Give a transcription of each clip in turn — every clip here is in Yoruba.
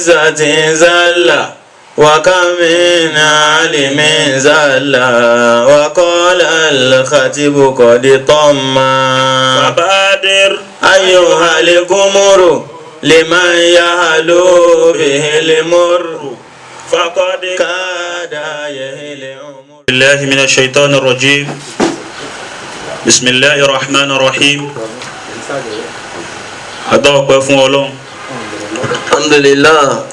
عزة زل وكم من عالم زل وقال الخطيب قد طم فبادر أيها القمر لمن يهلو به المر فقد كاد يهل عمر. بالله من الشيطان الرجيم. بسم الله الرحمن الرحيم. أدعوك فون الحمد لله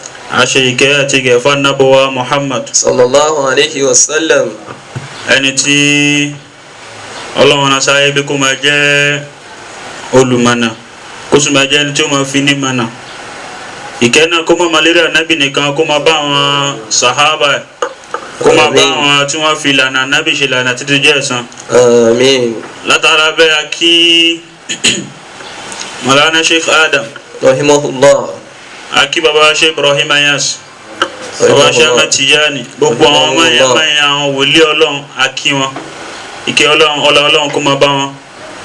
àṣeyìkẹ́ àti gẹ̀fà nábọ̀wá Muhammad sallallahu alayhi wa sallam. ẹni tí ọlọ́run náà sáyé bí kó máa jẹ́ olùmọ̀nà kó sì máa jẹ́ ẹni tí ó máa fi ní mọ̀nà. ìkẹ́ náà kó máa lérí ànábì nìkan kó máa bá àwọn sàhábà kó máa bá àwọn tí wọ́n fi lànà ànábì ṣe lànà títí jẹ́ ẹ̀san. àmín. látara bẹ́ẹ̀ kí Mawlana Sheikh Adam rahimahullah. aki baba Sheikh Ibrahim Ayas baba Sheikh Ahmed Tijani gbogbo àwọn ọmọ yẹn àwọn wòlíì Ọlọ́run aki wọn ìkẹ́ Ọlọ́run Ọlọ́run kó máa bá wọn.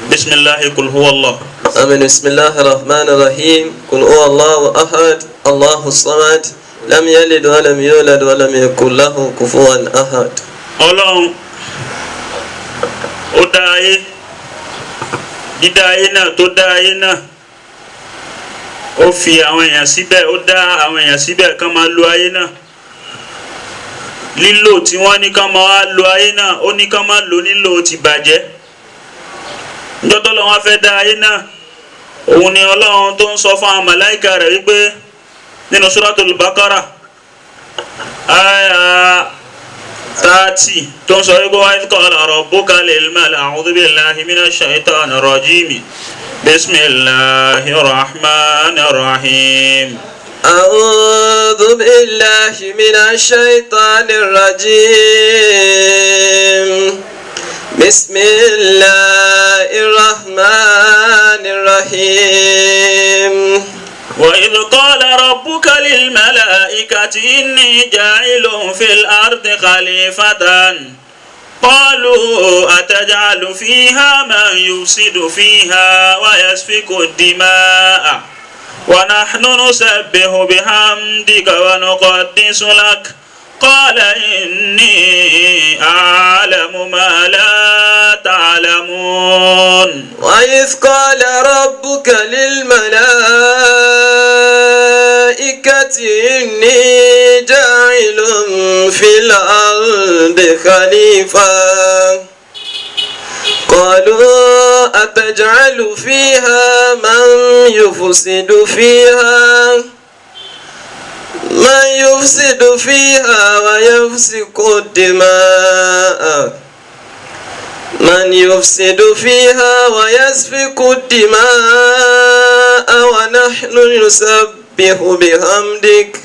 bisimilahi kul huwallah. amin. bisimilahi rahman rahim. kul huwallahu ahad allahu samad lam yalid wa lam yulad wa lam yakul lahu kufuwan ahad. Ọlọ́run ó dá ayé dídá ayé náà tó dá ayé náà ó fi àwọn èèyàn síbẹ̀ ó dá àwọn èèyàn síbẹ̀ kán máa lo ayé náà lílò tí wọ́n ní kán máa lo ayé náà ó ní kán máa lò nílò ti bàjẹ́ níjọ́ tó lọ́wọ́ fẹ́ dá ayé náà òun ni Ọlọ́run tó ń sọ fún àwọn màláìka rẹ̀ wípé nínú Suratul Baqara àyà 30 tó ń sọ wípé wa idh qala rabbuka lil mala'i a'udhu billahi minash shaitanir rajim. بسم الله الرحمن الرحيم. أعوذ بالله من الشيطان الرجيم. بسم الله الرحمن الرحيم. وإذ قال ربك للملائكة إني جاعل في الأرض خليفة قالوا أتجعل فيها من يفسد فيها ويسفك الدماء ونحن نسبح بحمدك ونقدس لك قال إني أعلم ما لا تعلمون. وإذ قال ربك للملائكة إني جاعل في الأرض خليفة قالوا أتجعل فيها من يفسد فيها ويسفك الدماء ونحن نسبح بحمدك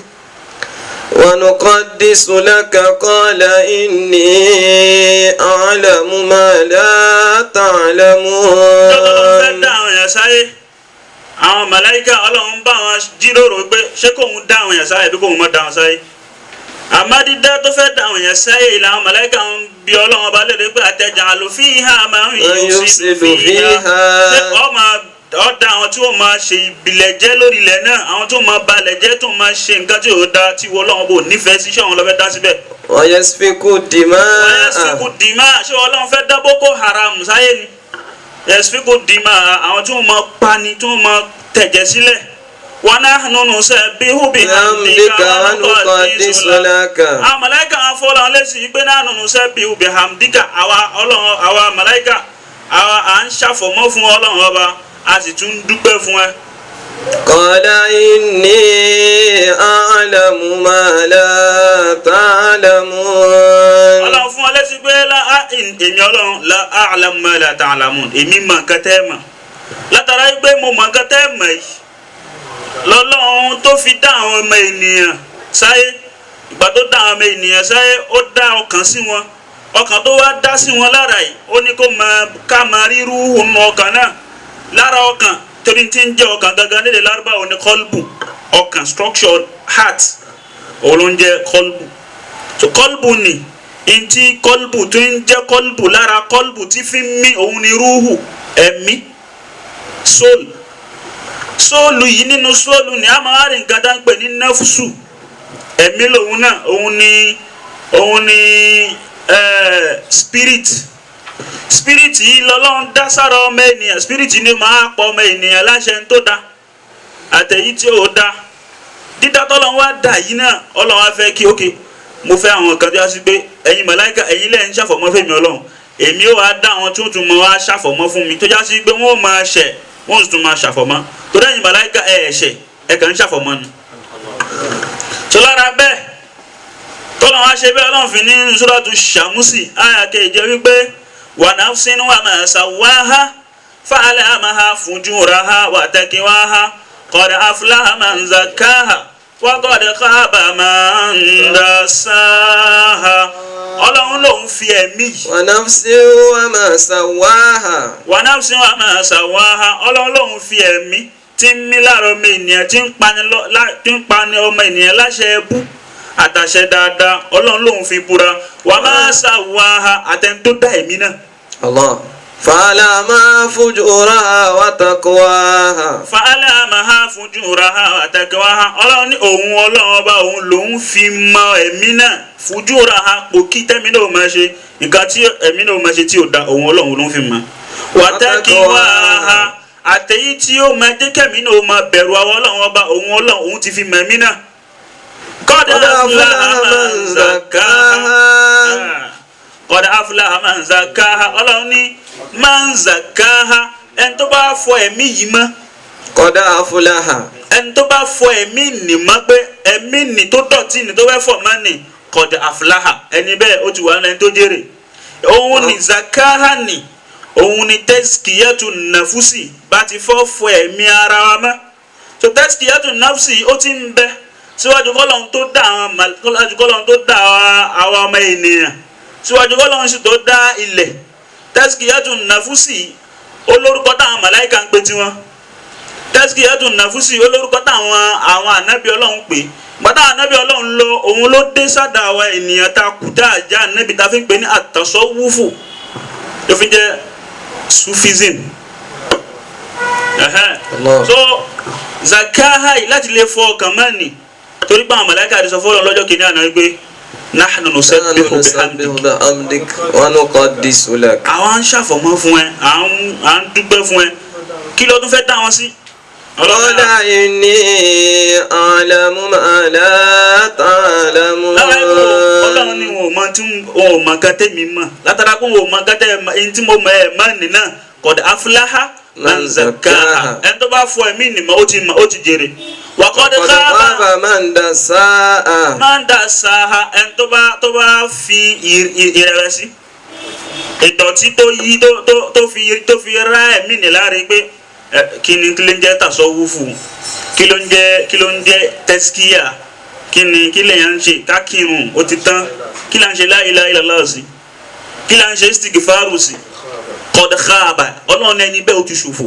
ونقدس لك قال إني أعلم ما لا تعلمون. àwọn màláíkà Ọlọ́run bá wọn jíròrò pé ṣé kóun dá àwọn èèyàn sáyé bí kóun má dá wọn sáyé. àmọ́ dídá tó fẹ́ dá àwọn èèyàn sáyé ìlànà màláíkà ń bi Ọlọ́run ọba lédè pé ataj'alu fiha man yufsidu fiha. ṣé ọ̀dà àwọn tí wọ́n máa ṣe ìbílẹ̀ jẹ́ lórí ilẹ̀ náà àwọn tó máa balẹ̀ jẹ́ tó máa ṣe nǹkan tí yóò da tí wọ́n Ọlọ́run bò nífẹ̀ẹ́ sí ṣé àwọn lọ́fẹ́ dá síbẹ̀. wa yasfiku dimaa. ṣé Ọlọ́run fẹ́ dá Boko Haram sáyé ni. yasfiku dimaa àwọn tí wọ́n máa pani tí wọ́n máa tẹ̀jẹ̀ sílẹ̀. wa nahnu nusabbihu bihamdika wa nuqaddisu laka. àwọn màláíkà wọn fọ́ làwọn lẹ́sìn pé nahnu nusabbihu bihamdika àwa màláíkà àwa à ń ṣàfọ̀mọ́ fún Ọlọ́run ọba a sì tún dúpẹ́ fún ẹ. Qala inni a'lamu ma la ta'lamun. Ọlọ́run fún ọ lẹ́sìn pé èmi Ọlọ́run la a'lamu ma la ta'lamun èmi mọ̀ nǹkan tẹ́ mọ̀ látara pé mo mọ̀ nǹkan tẹ́ mọ̀ yìí lọ́lọ́run tó fi dá àwọn ọmọ ènìyàn sáyé ìgbà tó dá àwọn ọmọ ènìyàn sáyé ó dá ọkàn sí wọn ọkàn tó wá dá sí wọn lára yìí ó ní kó ká máa rí rúhù nù ọkàn náà lára ọkàn torí tí ń jẹ́ ọkàn gangan nílẹ̀ lárúbáwò ní kọlbù ọkàn structure heart òun ló ń jẹ́ kọlbù so kọlbù ni ntí kọlbù tó ń jẹ́ kọlbù lára kọlbù tí fi ń mí òun ni rúhù ẹ̀mí sóòlù yìí nínú sóòlù ni a máa rìn nǹkan tá ń pè ní nafsu ẹ̀mí lòun náà òun ni spirit yìí lọ́lọ́run dá sára ọmọ ènìyàn spirit ni máa pọ̀ ọmọ ènìyàn láṣẹ tó dá àtẹ̀yí tí ó dá dídá tọ́lọ́run wá dà yìí náà Ọlọ́run á fẹ́ kí ókè mo fẹ́ àwọn kan tó yá sí pé ẹ̀yin màláíkà ẹ̀yin lẹ́yìn ṣàfọ̀mọ́ fèmí Ọlọ́run èmi ó wá dá àwọn tí ó tún mọ wá ṣàfọ̀mọ́ fún mi tó já sí pé wọ́n ó máa ṣẹ̀ wọ́n sì tún máa ṣàfọ̀mọ́ tó dẹ́yìn màláíkà ẹ̀ṣẹ̀ ẹ̀ kàn ń ṣàfọ̀mọ́ ni. tó lára bẹ́ẹ̀ tọ́lọ́run wá ṣe bẹ́ẹ̀ Ọlọ́run fi ní Suratu Shamsi àyà keje wípé wa nafsin wa ma sawwaha fa alhamaha fujuraha wa taqwaha qad aflaha man zakkaha wa qad khaba man dassaha. Ọlọ́run lòun fi ẹ̀mí. wa nafsin wa ma sawwaha. wa nafsin wa ma sawwaha. Ọlọ́run lòun fi ẹ̀mí tí ń mí lára ọmọ ènìyàn tí ń pani ọmọ ènìyàn láṣẹ ẹbú àtàṣẹ dáadáa Ọlọ́run lòun fi búra wa ma sawwaha àtẹni tó dá ẹ̀mí náà. Allah. فألهمها فجورها وتقواها. فألهمها فجورها وتقواها. Ọlọ́run ní òun Ọlọ́run ọba òun lòun fi mọ ẹ̀mí náà fujuraha pòkí tẹ́mi náà máa ṣe nǹkan tí ẹ̀mí náà máa ṣe tí ò da òun Ọlọ́run lòun fi mọ. وتقواها àtẹ̀yí tí ó máa jẹ́ kẹ́mi náà máa bẹ̀rù àwọn Ọlọ́run ọba òun Ọlọ́run òun ti fi mọ ẹ̀mí náà. قد أفلح من زكاها. قد أفلح من زكاها. Ọlọ́run ní man zakaha ẹni tó bá fọ ẹ̀mí yìí mọ́. قد أفلح. ẹni tó bá fọ ẹ̀mí nì mọ́ pé ẹ̀mí nì tó dọ̀tí nì tó fẹ́ fọ̀ mọ́ nì قد أفلح ẹni bẹ́ẹ̀ ó ti wà lẹ́ni tó jèrè. òun ni zakaha nì òun ni tazkiyatu nafusi bá ti fọ ẹ̀mí ara wa mọ́. so tazkiyatu nafusi ó ti ń bẹ síwájú kọ́lọ́hún tó dá àwọn ọmọ ènìyàn síwájú kọ́lọ́hún sì tó dá ilẹ̀. Tazkiyatu nafusi olórúkọ táwọn màláíkà ń pè tiwọn. Tazkiyatu nafusi olórúkọ táwọn ànábì Ọlọ́run pè. Gbàtà ànábì Ọlọ́run lọ òun ló dé sádà àwa ènìyàn ta kùtà àjà ànábì ta fi ń pè ní at-tasawwufu tó fi jẹ́ sufism. So zakaha yìí láti lè fọ ọkàn mọ́ni torí pé àwọn màláíkà àti sọ fọ́lọ́ lọ́jọ́ kìíní àná wípé nahnu nusabbihu bihamdik wa nuqaddisu lak. àwọn ń ṣàfọ̀mọ́ fún ẹ à ń dúpẹ́ fún ẹ kí ló tún fẹ́ dá wọn sí. qala inni a'lamu ma la ta'lamun. lára ìlú Ọlọ́run ni wọn ò mọ gàtẹ́ mi mọ̀ látara pé wọn ò mọ gàtẹ́ ẹni tí mo mọ ẹ̀ mọ́ nínà qad aflaha man zakkaha ẹni tó bá fọ ẹ̀mí nìmọ̀ ó ti jèrè. wa qad khaba man dassaha. man dassaha ẹni tó bá fi ìrẹ̀wẹ̀sì ìdọ̀tí tó fi rá ẹ̀mí nì láre pé kí ló ń jẹ́ tasawufu kí ló ń jẹ́ tẹ́síkíyà kí lè yàn ń ṣe kákìrùn ó ti tán kí là ń ṣe la ilaha illallah sí kí là ń ṣe istighfaru sí qad khaba Ọlọ́run ẹni bẹ́ẹ̀ ó ti ṣòfò.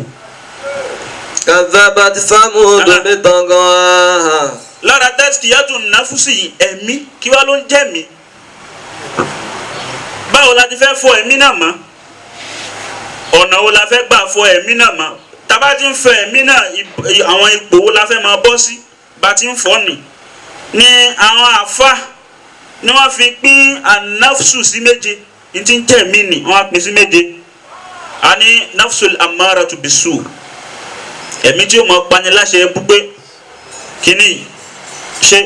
kadhabat Samud bitaghaha. lára tazkiyatu nafusi ẹ̀mí kí wá ló ń jẹ́ mi báwo la ti fẹ́ fọ ẹ̀mí náà mọ́ ọ̀nà wo la fẹ́ gbà fọ ẹ̀mí náà mọ́ tábà ti ń fọ ẹ̀mí náà àwọn ipò wo la fẹ́ máa bọ́ sí bá ti ń fọ́ ni àwọn àfa ni wọ́n fi pín an-nafsu sí méje ní ti ń jẹ́ mí ni wọ́n á pín sí méje a ní nafsul ammaratu bisu ẹ̀mí tí ó mọ pani láṣẹ búgbé kíní ṣe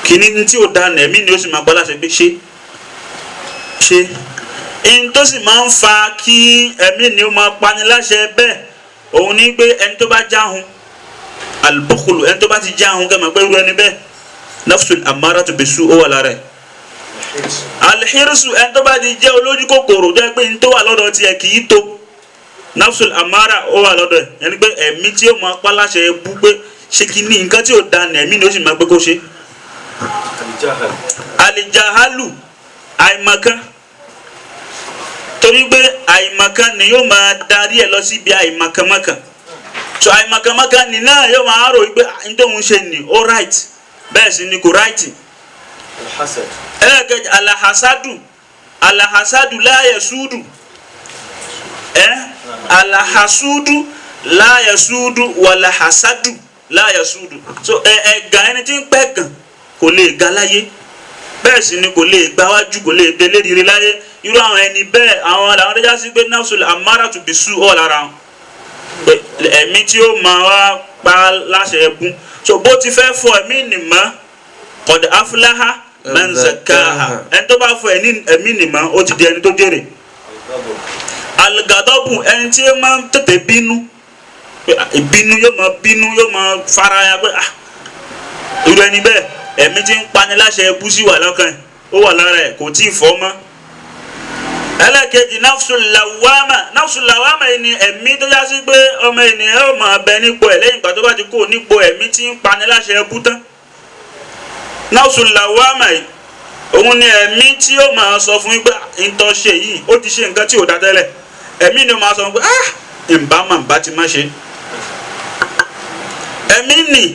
kíní tí ó dáná ẹ̀mí ni ó sì máa gbọ́ láṣẹ pé ṣe in tó sì máa ń fa kí ẹ̀mí ni ó máa pani láṣẹ bẹ́ẹ̀ òun ní pé ẹni tó bá jáhun al-bukhlu ẹni tó bá ti jáhun kẹ́ mọ̀ pé irú ẹni bẹ́ẹ̀ nafsul ammaratu bisu ó wà lára ẹ̀ al-hirsu ẹni tó bá ti jẹ́ olójú kòkòrò jẹ́ pé ní tó wà lọ́dọ̀ tiẹ̀ kì í tó nafsul amara ó wà lọ́dọ̀ ẹ̀ ẹni pé ẹ̀mí tí ó máa pa láṣẹ bú pé ṣe kí ní nǹkan tí ó da ní ẹ̀mí ni ó sì máa pé kó ṣe. alijahalu àìmọ̀kan torí pé àìmọ̀kan ni yóò máa darí ẹ̀ lọ síbi àìmọ̀kanmọ̀kan so àìmọ̀kanmọ̀kan ni náà yóò máa rò pé n tó ń ṣe ni ó right bẹ́ẹ̀ sì ni kò right. ẹlẹ́kẹ̀jẹ̀ alahasadu la yasudu alahasudu la yasudu wala hasadu la yasudu. So ẹ̀gàn ẹni tí ń pẹ́ gàn kò lè ga láyé, bẹ́ẹ̀ sì ni kò lè gbáwájú, kò lè délé rere láyé. Irú àwọn ẹni bẹ́ẹ̀ àwọn làwọn tó já sí pé nafsul amaratu bisu ọ̀ lára wọn, ẹ̀mí tí ó máa wá pa láṣẹ ẹbú. So bó ti fẹ́ fọ ẹ̀mí nìmọ́ qad aflaha man zakkaha, ẹni tó bá fọ ẹ̀mí nìmọ́ ó ti di ẹni tó jèrè. Al-ghadabu ẹni tí ó máa ń tètè bínú, ìbínú yóò máa bínú, yóò máa faraya pé irú ẹni bẹ́ẹ̀ ẹ̀mí tí ń pani láṣẹ ẹbú sí wà lọ́kàn ẹ̀, ó wà lára ẹ̀, kò tí ì fọ́ mọ́. Ẹlẹ́kejì nafsul lawama. Nafsul lawama yìí ni ẹ̀mí tó já sí pé ọmọ ènìyàn yóò máa bẹ nípò ẹ̀ lẹ́yìn ìgbà tó bá ti kó nípò ẹ̀mí tí ń pani láṣẹ ẹbú tán. Nafsul lawama yìí òun ni ẹ̀mí tí yóò máa sọ fún yín pé ntọ́ ṣe yìí ó ti ṣe nǹkan tí ò dá tẹ́lẹ̀. Ẹ̀mí ni ó máa sọ fún pé ìbá ti má ṣe. Ẹ̀mí nì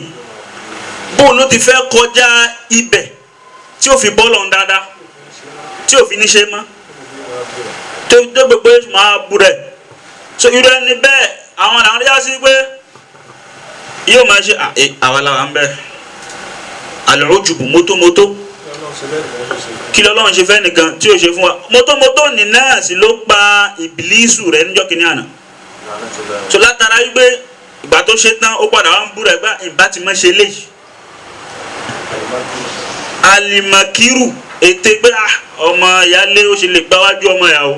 bóun ló ti fẹ́ kọjá ibẹ̀ tí ó fi bọ́ọ̀lù dáadáa, tí ò fi ní ṣe mọ́, tó gbogbo máa bu rẹ̀. So irú ẹni bẹ́ẹ̀ àwọn làwọn yá sí pé yóò máa ṣe àwa làwọn ń bẹ̀ al-ujubu mótómótó. Kí lọ́lọ́run ṣe fẹ́ nìkan tí ò ṣe fún wa? Mótómótó ní náà sì ló pa ìbílísù rẹ̀ níjọ́ kìíní àná. So látara wípé ìgbà tó ṣe tán ó padà wá ń bú rẹ̀ gbá ìbá ti mọ́ ṣe léyìí. Alimakiru ète pé ọmọ ìyálé ó ṣe lè gbáwájú ọmọ ìyàwó,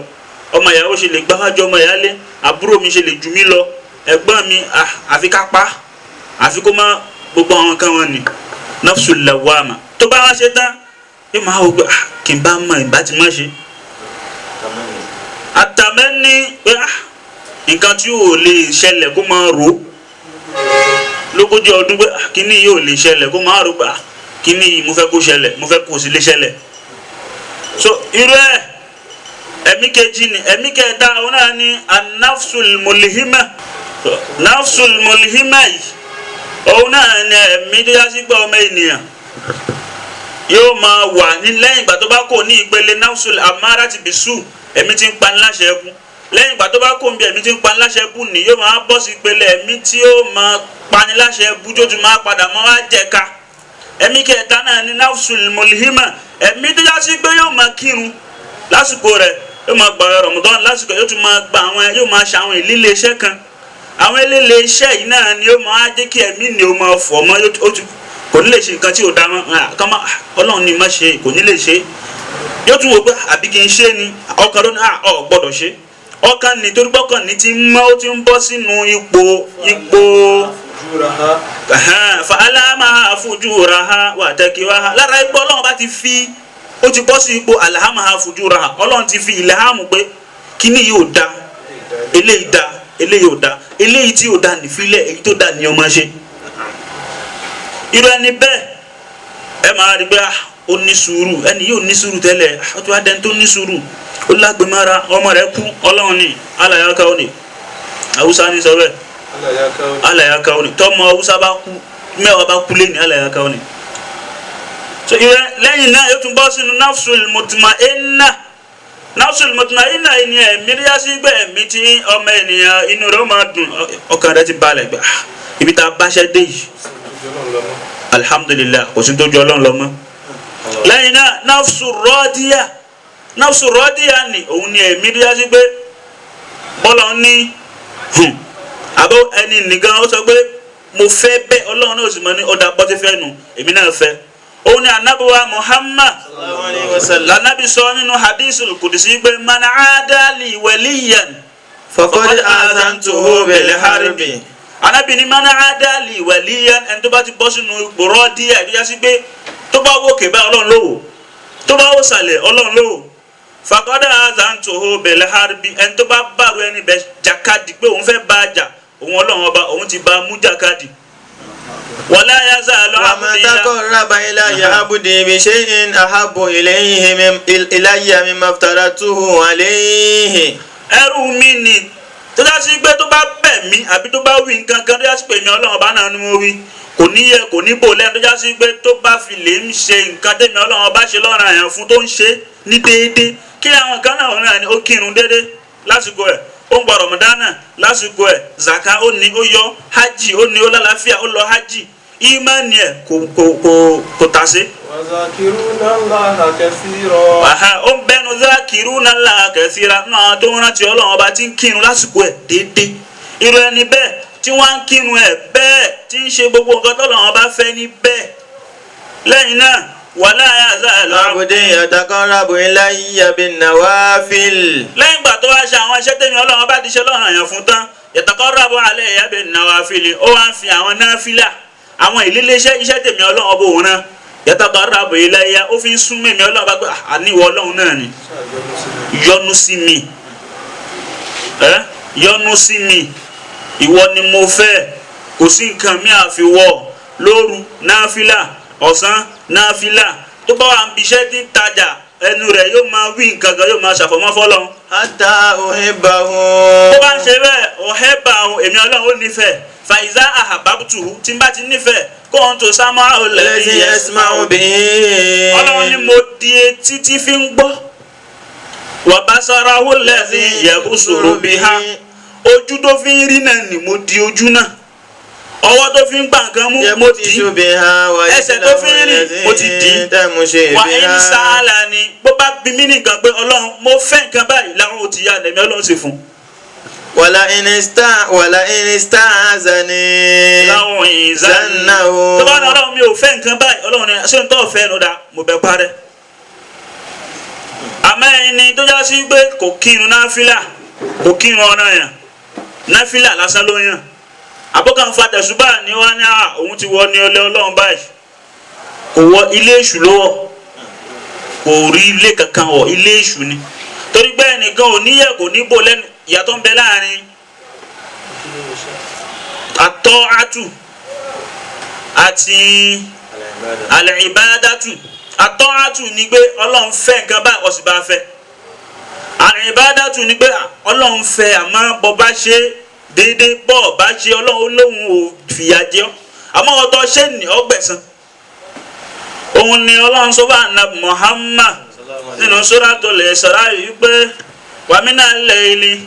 ọmọ ìyàwó ṣe lè gbáwájú ọmọ ìyálé, àbúrò mi ṣe lè jù mí lọ, ẹ̀gbọ́n mi àfi ká pa, àfi kó má gbogbo àwọn kan wọn ni. Nafsul lawama tó bá wá ṣe tán yóò máa wò pé kí n bá mọ ìbá ti má ṣe. Àtàmẹ́ni pé nǹkan tí yóò lè ṣẹlẹ̀ kó máa rò lógójì ọdún pé kíní yóò lè ṣẹlẹ̀ kó máa rò pé kíní yìí mo fẹ́ kó ṣẹlẹ̀, mo fẹ́ kó sì lè ṣẹlẹ̀. So irú ẹ̀mí kejì ni. Ẹ̀mí kẹta òun náà ni an-nafsul mulhima. Nafsul mulhima yìí òun náà ni ẹ̀mí tó yá sí gbọ́ ọmọ ènìyàn yóò máa wà ní lẹ́yìn ìgbà tó bá kò ní ìpele nafsul amarati bisu, ẹ̀mí tí ń pani láṣẹ ẹbú. Lẹ́yìn ìgbà tó bá kò ń bí ẹ̀mí tí ń pani láṣẹ ẹbú ni yóò máa bọ́ sí ìpele ẹ̀mí tí ó máa pani láṣẹ ẹbú tó tún máa padà máa wá jẹ̀ka. Ẹ̀mí kẹta náà ni nafsul mulhima, ẹ̀mí tó yá sí pé yóò máa kírun lásìkò rẹ̀, yóò máa gba Ramadan lásìkò, yóò tún máa gba àwọn, yóò máa ṣe àwọn ìlílé iṣẹ́ kan. Àwọn ìlílé iṣẹ́ yìí náà ni yóò máa jẹ́ kí ẹ̀mí ni ó máa fọ̀ mọ́, kò ní lè ṣe nǹkan tí ò dá mọ́, kọ́mọ́ Ọlọ́run ni má ṣe, kò ní lè ṣe. Yóò tún wò pé àbí kí n ṣe ni, ọkàn ló ní ọ̀ gbọ́dọ̀ ṣe. Ọkàn ni torí pọ́kàn ní ti mọ́, ó ti ń bọ́ sínú ipò fa alamaha fujuraha wa takiwaha. Lára ipò Ọlọ́run bá ti fi, ó ti bọ́ sí ipò alhamaha fujuraha. Ọlọ́run ti fi ìlàhámù pé kíní yìí ò da, eléyìí da, eléyìí ò da, eléyìí tí ò da nìfilẹ̀, èyí tó da ni ọmọ ṣe. Irú ẹni bẹ́ẹ̀ ẹ máa rí pé ó ní sùúrù, ẹni yóò ní sùúrù tẹ́lẹ̀, ó ti wá dẹni tó ní sùúrù, ó lágbèmára, ọmọ rẹ̀ kú, Ọlọ́run ni alayaka òní, Haúsá ní sọ bẹ́ẹ̀, alayaka òní, tọ́mọ Haúsá bá kú, mẹ́wàá bá kú lé ní alayaka òní. So lẹ́yìn náà yóò tún bọ́ sínú nafsul mutma'inna. Nafsul mutma'inna yìí ni ẹ̀mí tó yá sí pé ẹ̀mí tí ọmọ ènìyàn inú rẹ̀ ó máa dùn, ọkàn rẹ̀ ti balẹ̀ gbà ibi tá a báṣẹ́ dé yìí, alhamdulillah, kò sí tó ju Ọlọ́run lọ mọ́. Lẹ́yìn náà nafsul radiya. Nafsul radiya ni òun ni ẹ̀mí tó yá sí pé Ọlọ́run ní àbọ̀ ẹni nìkan ó sọ pé mo fẹ́ bẹ́ẹ̀, Ọlọ́run náà sì mọ́ ní ọ̀dà bọ́tí fẹ́ nu, èmi náà fẹ́. Òun ni anabiwa Muhammad lanabi sọ nínú hadithul qudsi pé man adali waliyan faqad azantuhu bil harbi. Anabi ni man adali waliyan, ẹni tó bá ti bọ́ sínú ipò rọ́ọ̀díyà tó yá sí pé tó bá wòkè bá Ọlọ́run lówó, tó bá wò sàlẹ̀ Ọlọ́run lówó. Faqad azantuhu bil harbi, ẹni tó bá bàrù ẹni bẹ jàkadì pé òun fẹ́ bá jà, òun Ọlọ́run ọba òun ti bá mú jàkadì. ولا يزال وما تقرب إلي عبدي بشيء أحب إلي مما افترضته عليه. Ẹrú mi ni tó dá sí pé tó bá bẹ̀ mí àbí tó bá wí nǹkan kan tó dá sí pé mi Ọlọ́run ọba náà ni mo wí, kò ní yẹ kò ní bò lẹ́nu tó dá sí pé tó bá fi lè ń ṣe nǹkan tẹ́mi Ọlọ́run ọba ṣe lọ́rùn àyàn fún tó ń ṣe ní déédéé. Kí àwọn kan náà ní ó kírun déédéé lásìkò ẹ̀, ó ń gba Ramadana lásìkò ẹ̀, zaka ó ní ó yọ, hajj ó ní ó lálàáfíà ó lọ hajj, ìmánì ẹ̀ kò tàsé. wazakiruna Allaha kathira. Ó ń bẹnu zakiruna Allaha kathira náà tó ń rántí Ọlọ́run ọba tí ń kírun lásìkò ẹ̀ déédéé. Irú ẹni bẹ́ẹ̀ tí wọ́n ń kírun ẹ̀ bẹ́ẹ̀ tí ń ṣe gbogbo nǹkan t'Ọlọ́run ọba fẹ́ ní bẹ́ẹ̀. Lẹ́yìn náà wala yazalu abdi yataqarrabu ilayya bin nawafil. lẹ́yìn ìgbà tó wá ṣe àwọn iṣẹ́ tèmi Ọlọ́run bá ti ṣe lọ́rùn yẹn fún tán, yataqarrabu alayya bin nawafil, ó wá ń fi àwọn náfìlà àwọn ìlílé iṣẹ́ tèmi Ọlọ́run bò wọ́n náà, yataqarrabu ilayya ó fi ń sún mẹ́mi Ọlọ́run bá pé àníwọ̀ Ọlọ́run náà ni yọ́nú sí mi, yọ́nú sí mi, ìwọ ni mo fẹ́, kò sí nǹkan mi àfiwọ́. Lóru náfìlà, ọ̀sán náfìlà, tó bá wà ń bíṣẹ́ tí ń tajà ẹnu rẹ̀ yóò máa wí nǹkan kan, yóò máa ṣàfọ̀mọ́ fọ́lọ́run. hatta uhibbahu. Bó bá ń ṣe bẹ́ẹ̀ uhibbahu, èmi Ọlọ́run ó nífẹ̀ẹ́. Fa iza ahabbtuhu, tí n bá ti nífẹ̀ẹ́, kuntu sam'ahu alladhi yasma'u bihi. Ọlọ́run ni mo di etí tí fi ń gbọ́. Wa basarahu alladhi yabsuru biha, ojú tó fi ń rí náà ni mo di ojú náà. Ọwọ́ tó fi ń gbà nǹkan mú mo dì í, ẹsẹ̀ tó fi ń rìn mo ti dì í. Wa in sa'alani, bó bá bí mí nìkan pé Ọlọ́run mo fẹ́ nǹkan báyìí, láwọn ò ti yá lẹ́mí Ọlọ́run sì fún. wala in ista'azani láwọn zannahu. tó bá ní Ọlọ́run mi ò fẹ́ nǹkan báyìí, Ọlọ́run ni ṣé n tó fẹ́ nu da mo bẹ parẹ́. Àmọ́ ẹni tó já sí pé kò kírun náfìlà, kò kírun ọ̀ranyàn, náfìlà lásán ló yàn. Àbọ̀kan fa tẹ̀sùbà ni wọ́n ní òun ti wọ ní ọlẹ́ Ọlọ́run báyìí, kò wọ ilé èṣù ló wọ̀, kò rí ilé kankan wọ̀, ilé èṣù ni. Torí pé ẹnìkan ò níyẹ̀ kò ní bò lẹ́nu, ìyàtọ̀ ń bẹ láàrin at-ta'atu àti al-ibadatu. At-ta'atu ni pé Ọlọ́run fẹ́ nǹkan báyìí ó sì bá fẹ́. Al-ibadatu ni pé Ọlọ́run fẹ́ àmọ́ bọ́ bá ṣe déédéé, bọ́ bá ṣe Ọlọ́run lóhun ò fìyà jẹ ọ́, àmọ́ ọ̀tọ̀ ṣe ní ọgbẹ̀san. Òun ni Ọlọ́run sọ bá Ànábì Muhammad nínú Suratul Isra yìí pé wa minal layli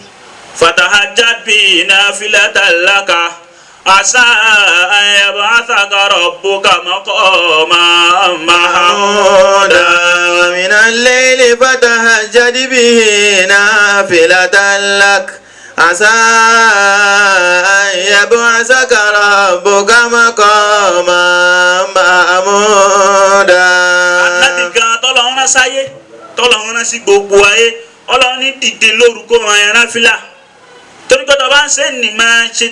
fatahajjad bihi nafilatan laka asa an yab'athaka rabbuka maqaman mahmuda. wa minal layli fatahajjad bihi nafilatan lak asa an yab'athaka rabbuka maqaman mahmuda. Ànábì gan t'Ọlọ́run rán sáyé, t'Ọlọ́run rán sí gbogbo ayé, Ọlọ́run ní dìde lóru kó ran ẹran náfìlà. Torí pé tó bá ń ṣe ní máa ṣe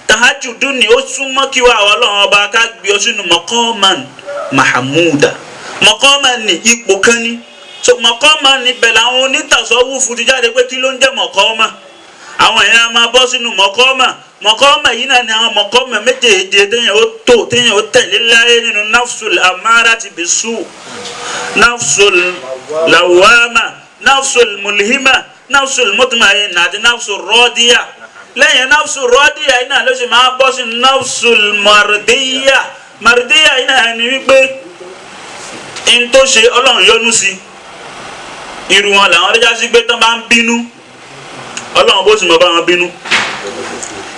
tàhájùdù ni ó súnmọ́ kí wà Ọlọ́run ọba ká gbé ọ sínú maqaman mahmuda. Maqaman ni ipò kan ní, so maqaman ni bẹ̀ làwọn onítàsọ́wùfù ti jáde pé kí ló ń jẹ́ maqaman. Àwọn èèyàn máa bọ́ sínú maqaman yìí náà ni àwọn maqaman méjèèjì téèyàn ó tẹ̀lé láyé nínú nafsul amarati bisu, nafsul lawama, nafsul mulhima, nafsul mutmainna àti nafsul radiya. Lẹ́yìn nafsul radiya yìí náà ló sì máa bọ́ sínú nafsul mardiya. Mardiya yìí náà ni wípé in tó ṣe Ọlọ́run yọ́nú sí, irú wọn làwọn ọlọ́jà sí pé tán bá ń bínú Ọlọ́run bó sì mọ bá wọn bínú,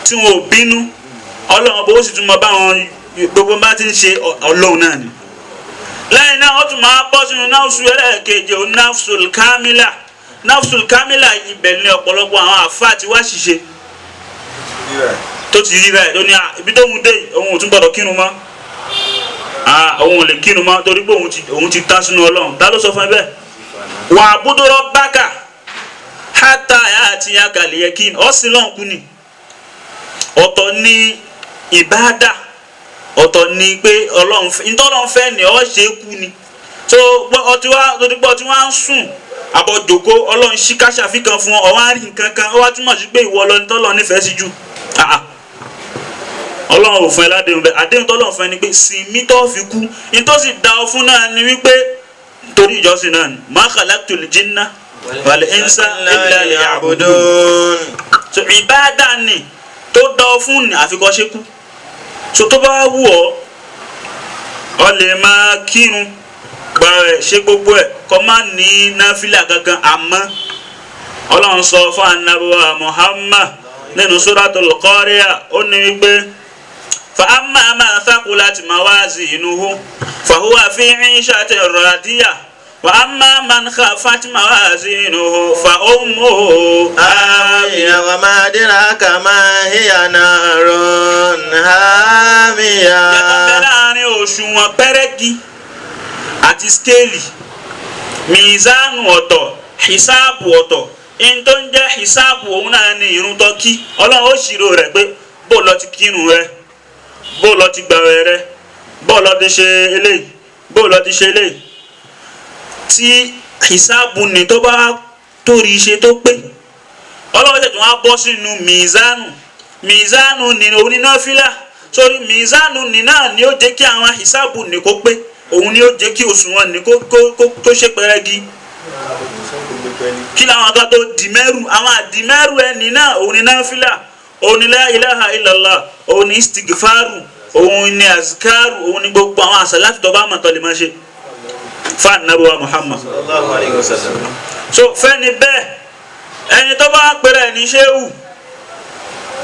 tí wọn ò bínú Ọlọ́run bó sì tún mọ bá wọn, gbogbo bá ti ń ṣe Ọlọ́run náà ni. Lẹ́yìn náà ó tún máa bọ́ sínú nafsul ẹlẹ́ẹ̀kejì òun nafsul kamila. Nafsul kamila ibẹ̀ ni ọ̀pọ̀lọpọ̀ àwọn àfáà ti wá ṣiṣẹ́ tó ti rí rẹ̀ tó ní ibi tó ń dé òun ò tún gbọ́dọ̀ kírun mọ́, òun ò lè kírun mọ́ torí pé òun ti tá sínú Ọlọ́run. Ta ló sọ fún ẹ bẹ́ẹ̀? Wa'budu rabbaka hatta ya'tiyakal yaqin. Ọ̀sìn lọ́hùn kú ni, ọ̀tọ̀ ni ìbádà, ọ̀tọ̀ ni pé Ọlọ́run fẹ́ ni ọ́ ṣe kú ni. So ọtí wá lórí pé ọtí wá ń sùn àbọ̀jòkó Ọlọ́run ṣí káṣà fi kan fún ọ wá rí nǹkan kan, ó wá túmọ̀ sí pé ìwọ lọ ní tọ́lọ́ nífẹ̀ẹ́ sí jù. Ọlọ́run ò fún ẹ ládéhùn bẹ́ẹ̀, àdéhùn tọ́lọ́run fún ẹ ni pé sinmi tó fi kú. ní tó sì dá ọ fún náà ni wípé torí ìjọsìn náà ni ma khalaqtul jinna wal insa illa liya'budun. So ìbádà ni tó dá ọ fún ni àfikọ́ ṣe kú. So tó bá wù ọ lè máa kírun gbà ẹ̀ ṣe gbogbo ẹ̀ kọ́ máa ní náfìlà gangan, àmọ́ ọlọ́run sọ fún anabuwa Muhammad nínú suratul Qari'ah ó ní wípé fa amma man thaqulat mawazinuhu fa huwa fi 'ishatin radiyah wa amma man khaffat mawazinuhu fa ummuhu hawiya wa ma adraka ma hiya narun hamiya. yàtọ̀ bẹ́ẹ̀ láàrin òṣùwọ̀n pẹ́rẹ́gì àti skéèlì mizanu ọ̀tọ̀ hisabu ọ̀tọ̀ in tó ń jẹ́ hisabu òun náà ní irun tó kí ọlọ́run ó ṣírò rẹ̀ pé bó lọ ti kírun rẹ bó lọ ti gbààwẹ̀ rẹ bó lọ ti ṣe eléyìí bó lọ ti ṣe eléyìí tí hisabu ní tó bá torí ṣe tó pé ọlọ́run tẹ̀tún á bọ́ sínú mizanu ní onínáfílà sórí mizanu ní náà ni ó jẹ́ kí àwọn hisabu ní kó pé òun ni ó jẹ́ kí òṣùwọ̀n ní kó ṣe pẹ́rẹ́gì kí làwọn kan tó dìmẹ́rù àwọn àdìmẹ́rù ẹni náà òun ni náfìlà òun ni la ilaha illallah òun ni istighfaru òun ni azkaru òun ni gbogbo àwọn àṣàlátì tó bá mọ̀ tó lè máa ṣe fún anabuwa Muhammad sallallahu alayhi wa sallam. so fẹ́ni bẹ́ẹ̀ ẹni tó bá pèrè ẹni ṣéwù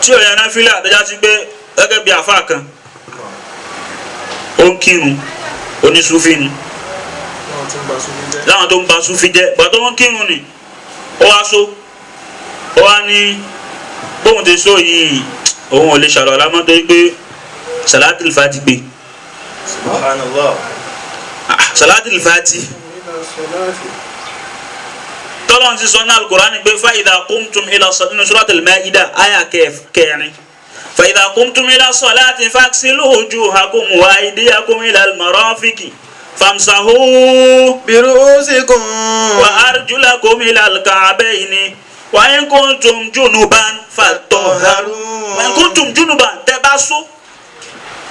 tí ò yẹn náfìlà àtẹ́já sí pé gẹ́gẹ́ bí àfáà kan ó ń kírun onísúfì ni láwọn tó ń ba súfì jẹ́ gbàtọ́ wọn kírun ni ó wá so ó wá ní bóun ti so yìí òun ò lè ṣàlọ́ lámọ́ tó yí pé Salatul Fati gbé subhanallah. Salatul Fati tọ́lọ́n ti sọ ní Al-Qur'ani pé fa idha qumtum ila salati Suratul Ma'idah àyà kẹrin fa idha qumtum ila salati faghsilu wujuhakum wa aydiyakum ila al-marafiqi famsahu birusikum wa arjulakum ila al-ka'bayni wa in kuntum junuban fatahharu wa in kuntum junuban tẹ́ bá so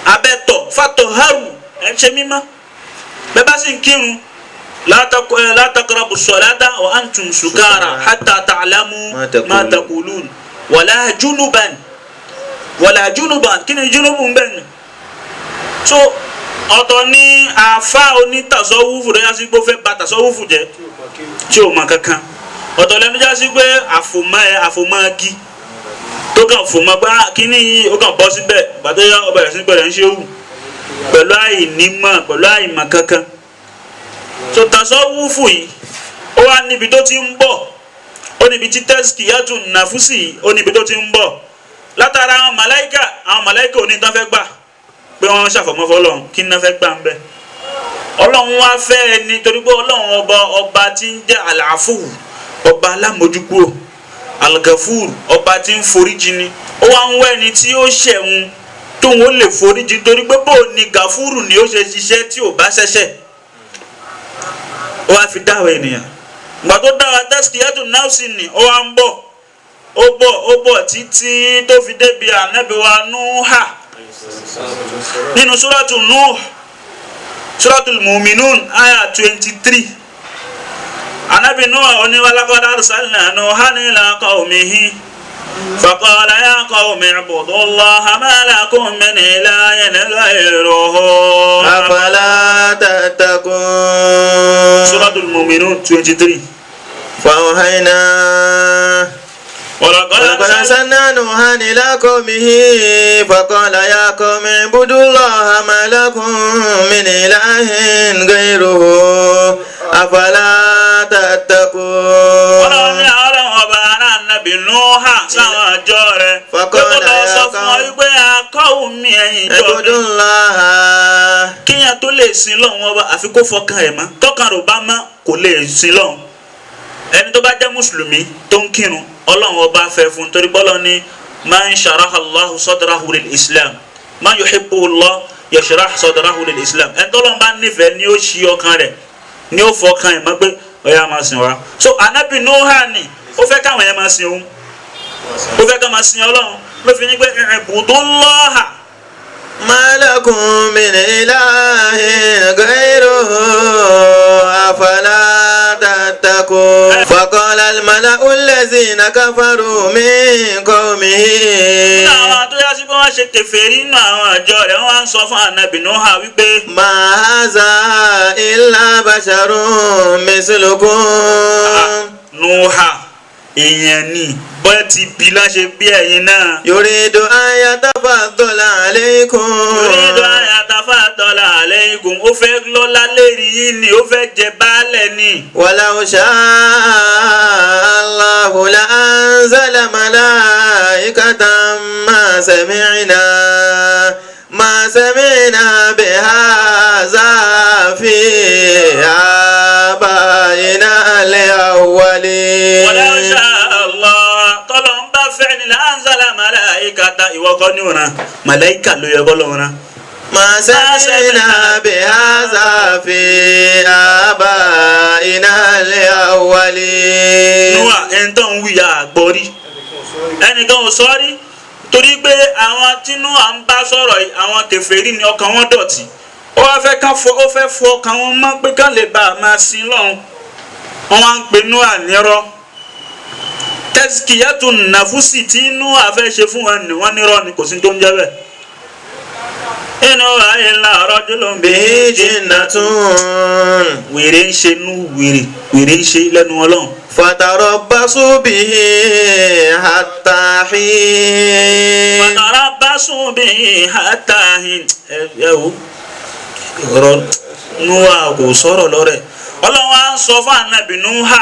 abẹ́tọ̀ fatahharu ẹ̀ ṣe mímọ́ bẹ́ẹ̀ bá sì ń kírun la taqrabu as-salata wa antum sukara hatta ta'lamu ma taqulun wala junuban kí ni junubun bẹ́ẹ̀ ni so ọ̀tọ̀ ní àfa onítàsọ́wúfù rẹ̀ yásí pé ó fẹ́ bà tàsọ́wúfù jẹ́ tí ò mọ̀ kankan ọ̀tọ̀ lẹ́nu jásí pé àfòmọ́gi tó kàn fòmọ́ pé kíní yìí ó kàn bọ́ síbẹ̀ gbàtó yá ọba ẹ̀sìn pẹ̀lẹ́ ń ṣe wù pẹ̀lú àìnímọ̀ pẹ̀lú àìmọ̀ kankan so tàsọ́wúfù yìí ó wá níbi tó ti ń bọ̀ ó níbi tí tẹ́sìkì yàtù nàfúsì yìí ó níbi tó ti ń bọ̀ látara àwọn màláíkà ò ní tán fẹ́ gbà pé wọ́n ṣàfọ̀mọ́ fọlọ́run kí n náà fẹ́ gbà ń bẹ́ ọlọ́run wá fẹ́ ẹni torí pé ọlọ́run ọba tí ń jẹ́ àlàáfù ọba alámójúkúrò algafur ọba tí ń foríjì ni ó wá ń wá ẹni tí ó ṣẹ̀hun tóun ó lè foríjì torí pé bó ni gàfúrù ni ó ṣe ṣiṣẹ́ tí ò bá ṣẹ̀ṣẹ̀ ó wá fi dáwọ̀ ènìyàn ìgbà tó dáwọ̀ tazkiyatun nafsi ni ó wá ń bọ̀ ó bọ̀ títí tó fi débi ànábì wa Nuha nínú suratu Nuh suratul Mu'minun aya 23 anabi Nuh oni walaqad arsalna Nuhan ila qaumihi faqala ya qaumi ibudullaha ma lakum min ilahin ghayruhu afala tattaqun. suratul Mu'minun 23 فأوحينا ولقد أرسلنا نوحا إلى قومه فقال يا قوم اعبدوا الله ما لكم من إله غيره أفلا تتقون. ọlọ́run ọba ara nàbì Nuha sáwọn àjọ rẹ̀ فقال يا قوم اعبدوا الله. kíyàn tó lè sin lọ́wọ́ ọba àfi kó fọkàn ẹ̀ mọ́ tọkàn rẹ̀ bá mọ́ kò lè sin lọ́wọ́ ẹni tó bá jẹ́ mùsùlùmí tó ń kírun ọlọ́run ọba fẹ́ fún torí bọ́lọ́ ni man sharaha Allahu sadrahu lil islam man yuhibbu Allah yashrah sadrahu lil islam ẹni tó lọ́n bá nífẹ̀ẹ́ ni ó ṣí ọkàn rẹ̀ ni ó fọkàn ẹ̀ mọ́ pé ọ̀yà máa sìn wá so anabi Nuha ni ó fẹ́ káwọn yẹn máa sìn òun ó fẹ́ ká máa sìn ọlọ́run ló fi ní pé ibudullaha ما لكم من إله غيره أفلا تتقون. فقال الملأ الذين كفروا من قومه. àwọn tó yá sí pé wọ́n ṣe kèfèrí nínú àwọn àjọ rẹ̀ wọ́n á ń sọ fún anabi Nuha wípé. ما هذا إلا بشر مثلكم. Nuha èèyàn ni bọ́ẹ̀ ti bí láṣẹ bí ẹ̀yin náà. yuridu an yatafaddala alaykum. yuridu an yatafaddala alaykum ó fẹ́ lọ́lá lérí yín ni ó fẹ́ jẹ baálẹ̀ ni. walau sha'a Allahu la anzala malaikatan ma sami'na bihadha fi abaina al-awwalin. walau sha'a Allah tọ́lọ́ ń bá fẹ́ ni la anzala malaikatan ìwọ kọ́ ní òun náà màláìkà ló yẹ kọ́ lọ́wọ́ náà. ما سمعنا بهذا في آبائنا الأولين. Nuwa ẹ̀ńtọ́ ń wíyà àgbọ̀rí ẹnìkan ò sọ rí torí pé àwọn tínú à ń bá sọ̀rọ̀ yìí àwọn kèfèrí ni ọkàn wọn dọ̀tí ó wá fẹ́ ó fẹ́ fọ ọkàn wọn mọ́ pé ká lè bá a máa sin lọ́hùn wọn wá ń pe Nuwa nírọ́ tẹ́síkìyàtù nàfúsì tí Nuwa fẹ́ ṣe fún wọn ni wọ́n nírọ́ ni kò sí tó ń jẹ́ bẹ́ẹ̀. Inú ayé ńlá ọ̀rọ̀ jùlọ ń bí jinnatun. wèrè ń ṣe nú wèrè ń ṣe lẹ́nu Ọlọ́run. fatarabbasu bihi hatta hin. fatarabbasu bihi hatta hin. ẹ wo ọ̀rọ̀ Nuwa kò sọ̀rọ̀ lọ́rẹ̀ Ọlọ́run á sọ fún Ànábì Nuha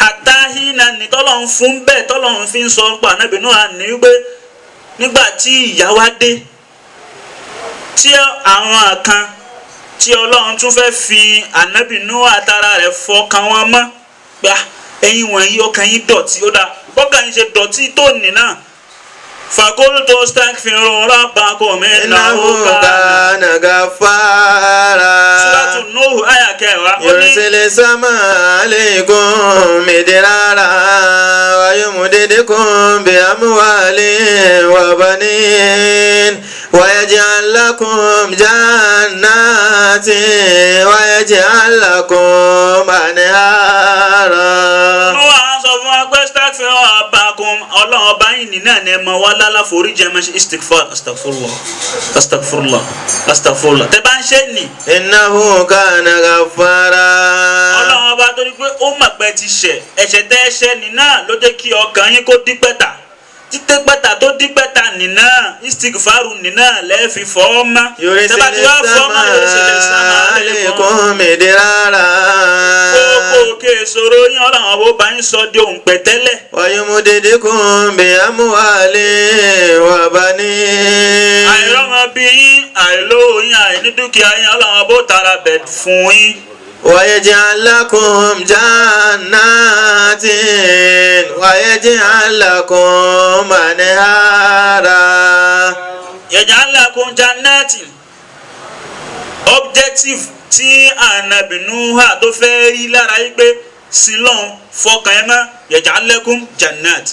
hatta hin náà ní tọ́lọ́run fún bẹ́ẹ̀ tọ́lọ́run fi ń sọ pa Ànábì Nuha ní wípé nígbà tí ìyà wá dé tí àwọn kan tí Ọlọ́run tún fẹ́ fi Ànábì Nuhu àtàrà rẹ̀ fọkàn wọn mọ́ gbà ẹ̀yin wọ̀nyí ọkàn yín dọ̀tí ó dáa bọ́kàn yín ṣe dọ̀tí tó nì náà faqultu astaghfiru rabbakum innahu kana ghaffara. Suratu Nuhu àyá 10 yursilis samaa alaykum midrara wa yumdidukum bi amwalin wa banin ويجعل لكم جنات ويجعل لكم أنهارا. Nuwa sọ fún wa pé astaghfiru rabbakum Ọlọ́run ọba yìí nínú ẹ̀ mọ̀ wá lálá forí jẹ́ mọ́ istighfar astaghfirullah tẹ́ bá ń ṣe nì. innahu kana ghaffara. Ọlọ́run ọba torí pé ó mọ̀ pé ti ṣẹ̀ ẹ̀ṣẹ̀ tẹ́ ẹ ṣẹ̀ nì náà ló jẹ́ kí ọkàn yín kó dípẹ́ta títẹ́ pẹ́ta tó dípẹ́ta nìna istighfaru nìna lẹ́ẹ̀fi fọ́ọ́mà yursilis samaa alaykum midrara. gbogbo òkè ìṣòro yín Ọlọ́run ọba bá yín sọ di òun pẹ̀tẹ́lẹ̀. wa yumdidukum bi amwalin wa banin. àìrọ́mọ bí yín àìlówó yín àìní dúkìá yín Ọlọ́run ọba ó tara bẹ̀ fún yín. ويجعل لكم جنات ويجعل لكم أنهارا. يجعل لكم جنات objective tí Ànábì Nuha tó fẹ́ rí lára yìí pé sílọ̀n fọkàn ẹ̀ mọ́ يجعل لكم جنات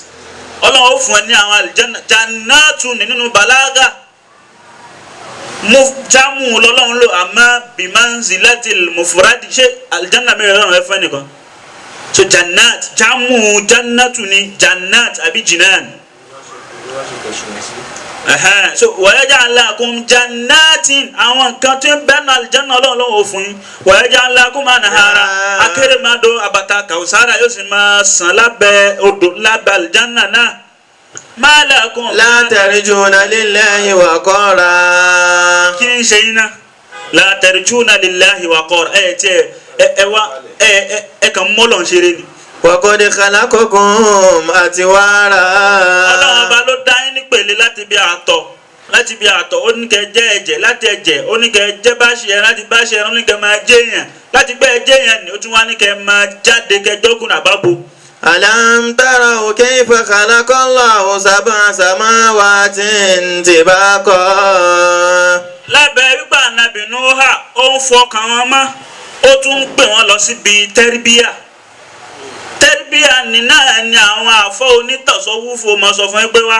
Ọlọ́run ó fún ẹ ní àwọn àlìjánnà jannatu nínú balaga jamu lọ́lọ́run lò àmọ́ bimanzilatil mufradi ṣe aljanna mẹ́rin lọ́run ẹ̀fọ́ nìkan so jannat jamu jannatu ni jannat àbí jinan so wa yaj'al lakum jannatin àwọn nǹkan tó ń bẹ́ẹ̀ náà aljanna Ọlọ́run lọ́wọ́ fún yín wa yaj'al lakum anhara akérèmàdó àbàtà kàwùsára yóò sì máa sàn lábẹ́ odò lábẹ́ aljanna náà. ما لكم لا ترجون لله وقارا. kí ni ṣe yín náà لا ترجون لله وقارا ẹ kàn mọ́lọ̀ ń ṣeré ni. وقد خلقكم أطوارا. Ọlọ́run ọba ló dá yín nípele láti bí àtọ̀ ó ní kẹ́ jẹ́ ẹ̀jẹ̀ láti ẹ̀jẹ̀ ó ní kẹ́ jẹ́ báṣẹ láti báṣẹ ó ní kẹ́ máa jẹ́ èèyàn láti gbẹ́ ẹ̀jẹ̀ èèyàn ni ó tún wá ní kẹ́ máa jáde kẹ́ jọ́gùn àbábo. ألم تروا كيف خلق الله سبع سماوات طباقا. lábẹ́ wípé Ànábì Nuha ó ń fọkàn wọn mọ́ ó tún ń pè wọ́n lọ síbi tẹ́rìbíà nínú ni àwọn àfọ́ onítọ̀sọ́wúfo mọ̀ sọ fún ẹ pé wá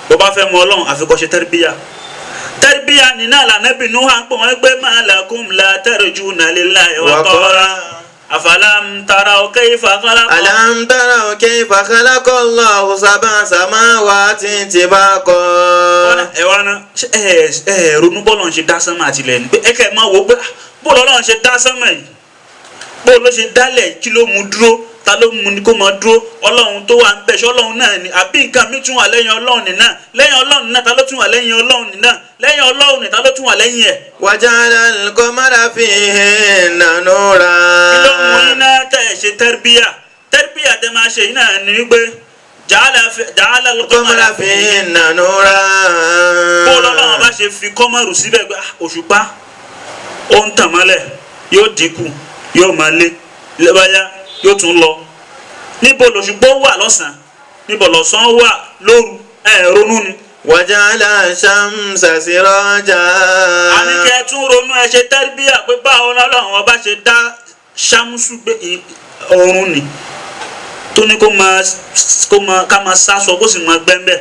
bó bá fẹ́ mọ Ọlọ́run àfikọ́ ṣe tẹ́rìbíà nínú Ànábì Nuha ń pè wọ́n pé ma lakum la tarjuna lillahi waqara. أفلم تروا كيف خلق ألم تروا كيف خلق الله سبع سماوات طباقا. ẹ wá ná ẹ ronú bọ́ọ̀lù ṣe dá sánmà àti ilẹ̀ ni pé ẹ máa wò ó pé bọ́ọ̀lù Ọlọ́run ṣe dá sánmà yìí bọ́ọ̀lù ṣe dálẹ̀ kí ló mú dúró ta ló mú ni kó máa dúró ọlọ́run tó wà ń bẹ̀ ṣé ọlọ́run náà ni àbí nǹkan mi tún wà lẹ́yìn ọlọ́run nìna lẹ́yìn ọlọ́run náà ta ló tún wà lẹ́yìn ọlọ́run nìna lẹ́yìn ọlọ́run nìta ló tún wà lẹ́yìn ẹ̀. وجعل القمر فيهن نورا. kí ló mú iná tẹ̀ ṣe tẹ́rbíyà tẹ́ máa ṣe iná ni wípé ja'ala al-qamara fihinna nura. bó lọ́lọ́run bá ṣe fi kọ́mọ̀rù síbẹ̀ pé òṣùpá ó ń tàn mọ́lẹ̀ yóò dínkù yóò máa lé lẹ́bàáyá yóò tún lọ. níbo lòṣùpá wà lọ́sàn-án níbo lọ́sàn wà lóru ronú ni. waja'ala shamsa siraja. àníkẹ́ tún ronú ẹ ṣe tẹ́rbíyà pé báwo lọ́lọ́run ọba ṣe dá ṣàmùsù gbé ọ̀run ni tó ní ká máa sásọ kó sì máa gbẹ́ńbẹ́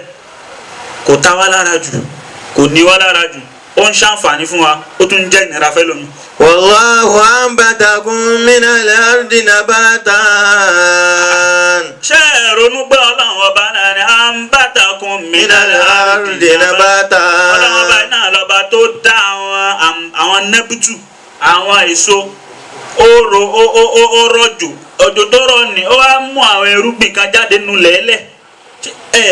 kò ta wá lára jù kò ní wá lára jù ó ń ṣàǹfààní fún wa ó tún ń jẹ́ ìnira fẹ́ lómi. wallahu anbatakum minal ardi nabatan. ṣé ronú pé ọlọ́run ọba náà ni anbatakum minal ardi nabatan. ọlọ́run ọba náà lọ́ba tó dá àwọn nẹ́bùtù àwọn èso ó rọ̀jò òjò tó rọ̀ ni ó wá mú àwọn irúgbìn kan jáde nù lẹ́lẹ̀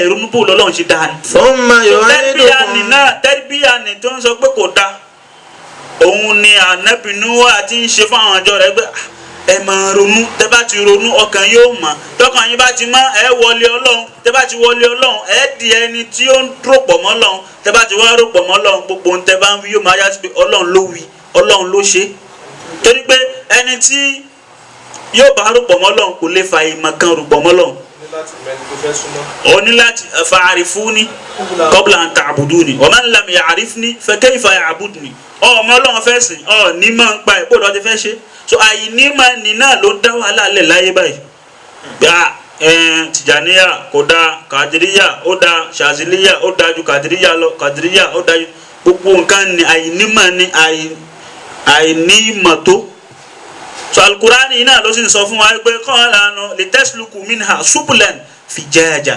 ronú bó lọ́lọ́run ṣe dáa ni. thumma yu'idukum. tẹ́rbíyà ni tó ń sọ pé kò dáa òun ni ànábì Núhà tí ń ṣe fún àwọn ọjọ́ rẹ̀ pé ẹ máa ronú tẹ́ bá ti ronú ọkàn yóò mọ́ tọkàn yín bá ti mọ́ ẹ wọlé ọlọ́run tẹ́ bá ti wọlé ọlọ́run ẹ di ẹni tí ó ń ròpọ̀ mọ́ ọlọ́run tẹ́ bá ti wá ròpọ̀ mọ́ ọlọ́run gbogbo ohun tẹ́ bá ń wí yóò máa yá sí pé ọlọ́run ló wí ọlọ́run ló ṣe torí pé ẹni tí yóò bá ròpọ̀ mọ́ ọlọ́run kò lè fa ìmọ̀ kan ròpọ̀ mọ́ ọlọ́run ó ní láti fa'arifuni qabla an ta'buduni wa man lam ya'rifni fa kayfa ya'buduni ọmọ ọlọ́run fẹ́ sìn ní máa ń pa ẹ̀ bóòdù ọtí fẹ́ ṣe so àìní máa nì náà ló dá wàhálà lẹ̀ láyé báyìí gbà tìjàníyà kò dáa kàdíríyà ó dáa ṣàzílíyà ó dáa ju kàdíríyà lọ kàdíríyà ó dáa ju gbogbo nǹkan ní àìní máa ní àìní mọ̀tó so alukurani náà ló sì ń sọ fún wa pé qala litasluku minha subulan fijaja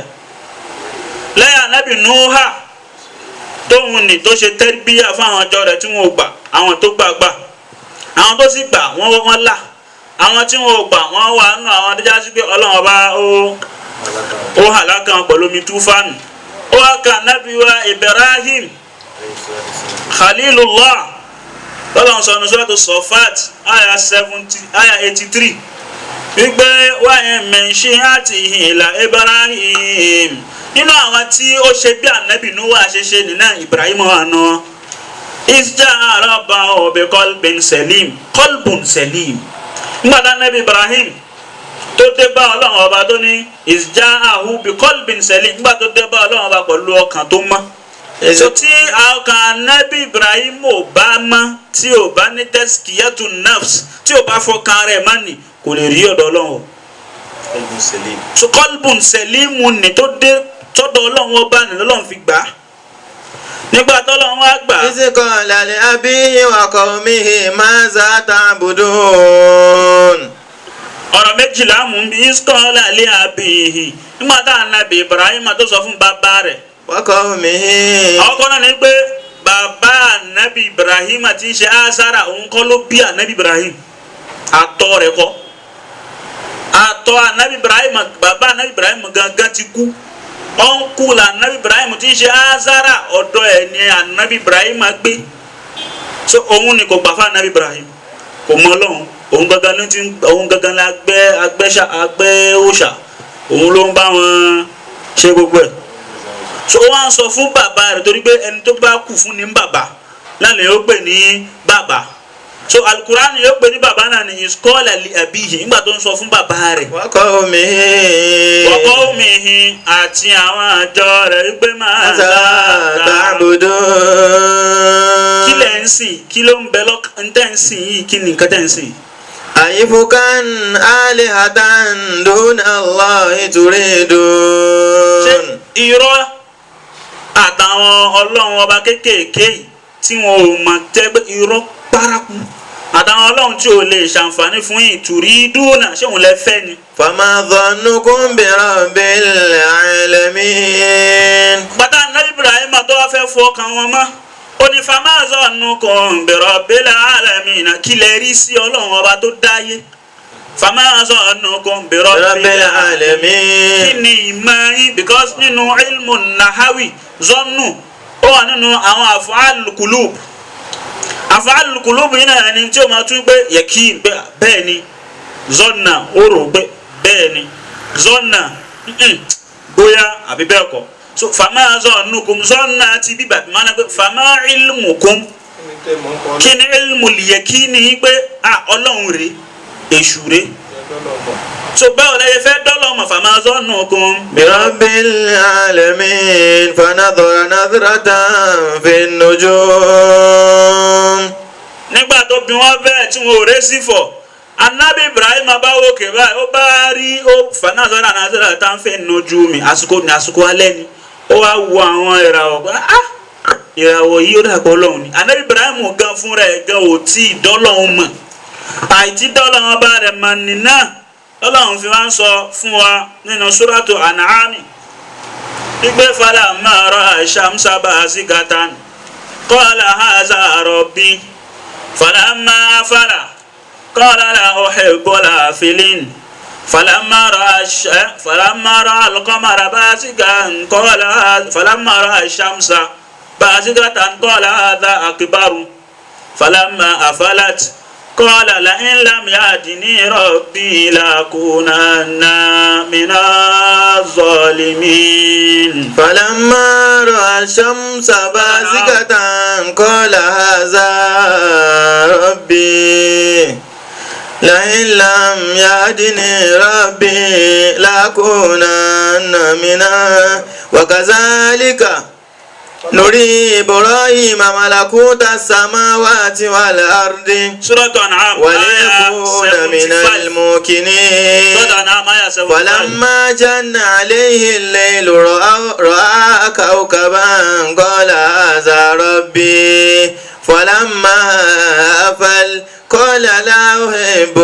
lẹ́yìn anábì Núhà tóun ní tó ṣe tẹ́rbíyà fún àwọn ọjọ́ rẹ̀ tí wọ́n ò gbà àwọn tó gbà àwọn tó sì gbà wọ́n là àwọn tí wọ́n ò gbà wọ́n wà nù àwọn adéjá sí pé ọlọ́run ọba ó hàlákà pẹ̀lú omi túfánù ó wá ka anábì wa Ibrahim Khalilullah lọ́lọ́run sọ ní suratu Safat àyà 83 wípé wáyé mẹ́ṣí àti ìhìnlá Ibrahim nínú àwọn tí ó ṣe bí ànábì Núhà ṣe ṣe nínú Ibrahim àná isja araba obi qalbin salim nígbà tá ànábì Ibrahim tó dé bá ọlọ́run ọba tó ní isja ahu bi qalbin salim nígbà tó dé bá ọlọ́run ọba pẹ̀lú ọkàn tó mọ́ so tí ọkàn ànábì Ibrahim ò bá mọ́ tí ò bá ní tazkiyatu nafs tí ò bá fọkàn rẹ̀ mọ́ ni kò lè rí ọ̀dọ̀ ọlọ́run so qalbun salimu ni tó dé tọ́dọ̀ ọlọ́run ọba ni lọ́lọ́run fi gbà á nígbà tọ́lọ́run wá gbà á. iz qala li abihi wa qawmihi maza ta'budun. ọ̀rọ̀ méjìlá mú bí iz qala li abihi nígbà tá ànábì Ibrahim tó sọ fún bàbá rẹ̀. wa qawmihi. àwọn kan náà ní pé bàbá ànábì Ibrahim tí ń ṣe Azara òun kọ́ ló bí ànábì Ibrahim àtọ̀ rẹ̀ kọ́ àtọ̀ ànábì Ibrahim bàbá ànábì Ibrahim gangan ti kú ọ̀nkú la ànábì Ibrahim tí ń ṣe Azara ọ̀dọ̀ ẹ̀ ni ànábì Ibrahim gbé so òun ni kò gbà fún ànábì Ibrahim kò mọ Ọlọ́run òun gangan la agbẹ́ òòṣà òun ló ń bá wọn ṣe gbogbo ẹ̀ so wọ́n á sọ fún bàbá rẹ̀ torí pé ẹni tó bá kù fún ni bàbá lálẹ́ yóò pè ní bàbá so alukurani yóò pè ní bàbá náà ní iskola li abihi nígbà tó ń sọ fún bàbá rẹ̀. wa qawmihi àti àwọn àjọ rẹ̀ wípé máa ta'budun. kí lẹ̀ ń sìn kí ló ń bẹ lọ́kàn tẹ̀ ń sìn yìí kí ni nǹkan tẹ̀ ń sìn. ayifukan alihatan duna Allahi turidun. ṣé irọ́ àtàwọn ọlọ́run ọba kéékèèké tí wọn ò mọ̀ jẹ́ pé irọ́ paraku àtàwọn ọlọ́run tí ò lè ṣàǹfààní fún yìí turiduna ṣé òun lẹ fẹ́ ni. fama dhannukum bi rabbil alamin. bàtà nàbí Ibrahim tó wá fẹ́ fọkàn wọn mọ́ ó ní fama dhannukum bi rabbil alamin kí lè rí sí ọlọ́run ọba tó dáyé fama zannukum bi rabbil rabbil alamin. kí ni ìmọ̀ yín because nínú ilmu nahawi zọ́nù ó wà nínú àwọn af'alul qulub af'alul qulub yìí náà ni tí o máa tún pé yakin pé bẹ́ẹ̀ ni zọ́nà ó rò pé bẹ́ẹ̀ ni zọ́nà bóyá àbí bẹ́ẹ̀ kọ́ so fama zannukum zọ́nà ti bíbà máa ń pẹ́ fama ilmukum kí ni ilmu yakini yìí pé ọlọ́run rè èṣù rè so báwo lẹ fẹ́ dọ́lọ́mọ̀ fama zannukum bi rabbil alamin fanadhara nadratan fin nujum. nígbà tó bí wọ́n bẹ́ẹ̀ tí wọ́n ò rẹ́ sí fọ̀ anabi ibrahim abáwo kẹfà ó bá rí ó fanadhara nadratan fin nujumi àsìkò ní àsìkò alẹ́ ni ó wá wo àwọn ìràwọ̀ pé ìràwọ̀ yìí ó dàpọ̀ ọlọ́run ni anabi ibrahim gan fúnra ẹ̀ gan ò tí ì dọ́lọ́run mọ̀ àìtí dọ́lọ́run bá rẹ̀ mọ̀ nínà ọlọ́run fi wá ń sọ fún wa nínú suratu an'ami igbe falamma ra'a shamsa bazigatan qala hadha rabbi falamma afala qala la uhibbul afilin falamma ra'a al-qamara bazigan qala falamma ra'a shamsa bazigatan qala hadha akbaru falamma afalat قال لئن لم يهدني ربي لأكونن من الظالمين فلما رأى الشمس بازغة قال هذا ربي لئن لم يهدني ربي لأكونن من وكذلك نري إبراهيم ملكوت السماوات والأرض سورة أنعام وليكون من الموقنين فلما جن عليه الليل رأى كوكبا قال هذا ربي فلما أفل قال لا أحب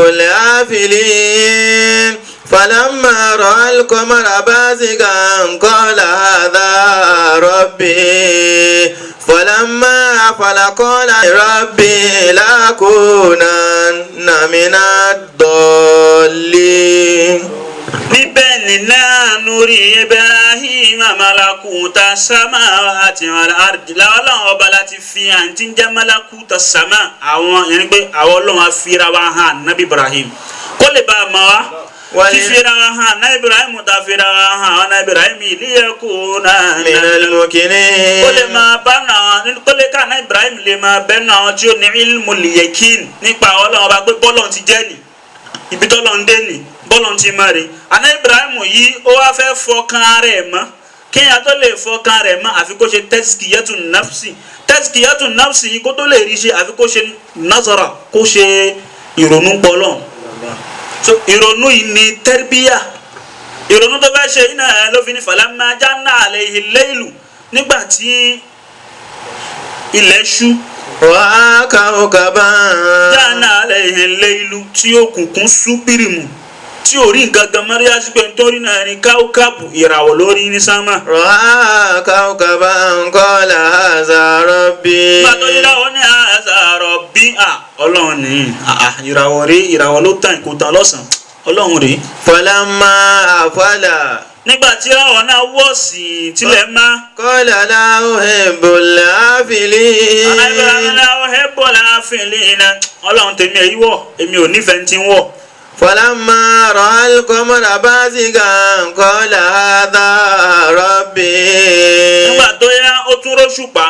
الآفلين فلما رأى القمر بازغا قال هذا ربي فلما أفل قال ربي لأكونن من الضالين níbẹ̀ nínú nuri Ibrahim malakuta samawati wal ardi Ọlọ́run ọba láti fi hàn tí ń jẹ́ malakuta sama àwọn yẹn pé àwọn Ọlọ́run á fira wa hàn Nabi Ibrahim kó lè bá a mọ̀ wá fífira wa hàn Nabi Ibrahim ta fira wa hàn ọ̀nà Ibrahim liyakuna minal mukinin kó lè máa bá náà kó lè ká Nabi Ibrahim lè máa bẹ́ náà tí ó ní ilmul yakin nípa Ọlọ́run ọba pé bọ́lọ̀ ti jẹ́ ni ibi tọ́lọ̀ ń dé ni bọ́lọ̀ ti máa rí àná Ibrahim yìí ó wá fẹ́ fọkàn rẹ̀ mọ́ kéèyàn tó lè fọkàn rẹ̀ mọ́ àfi kó ṣe tazkiyatun nafsi yìí kó tó lè rí ṣe àfi kó ṣe nazara kó ṣe ìrònú pọlọ so ìrònú yìí ni tẹ́rbíyà ìrònú tó fẹ́ ṣe iná ẹ̀ ló fi ní falamma janna alayhi laylu nígbà tí ilẹ̀ ṣú wa kawkaban janna alayhi laylu tí òkùnkùn ṣú bírímù tí ò rí nǹkan gan mọ́rí àsìkò nítorí náà ní káwùkábù ìràwọ̀ lórí ní sámà. ra'a kawkaban qala hadha rabbi. bàtọ́ ìràwọ̀ ní hadha rabbi ọlọ́run ní ìràwọ̀ rí ìràwọ̀ ló tàn kó tàn lọ́sàn-án ọlọ́run rí. falamma afala. nígbà tí ìràwọ̀ náà wọ̀ sí tilẹ̀ má. qala la uhibbul afilin. la uhibbul afilin ọlọ́run tèmi èyí wọ̀ èmi ò nífẹ̀ẹ́ ti ń wọ̀. فلما رأى القمر بازغا قال هذا ربي. nígbà tó yá ó tún róṣùpá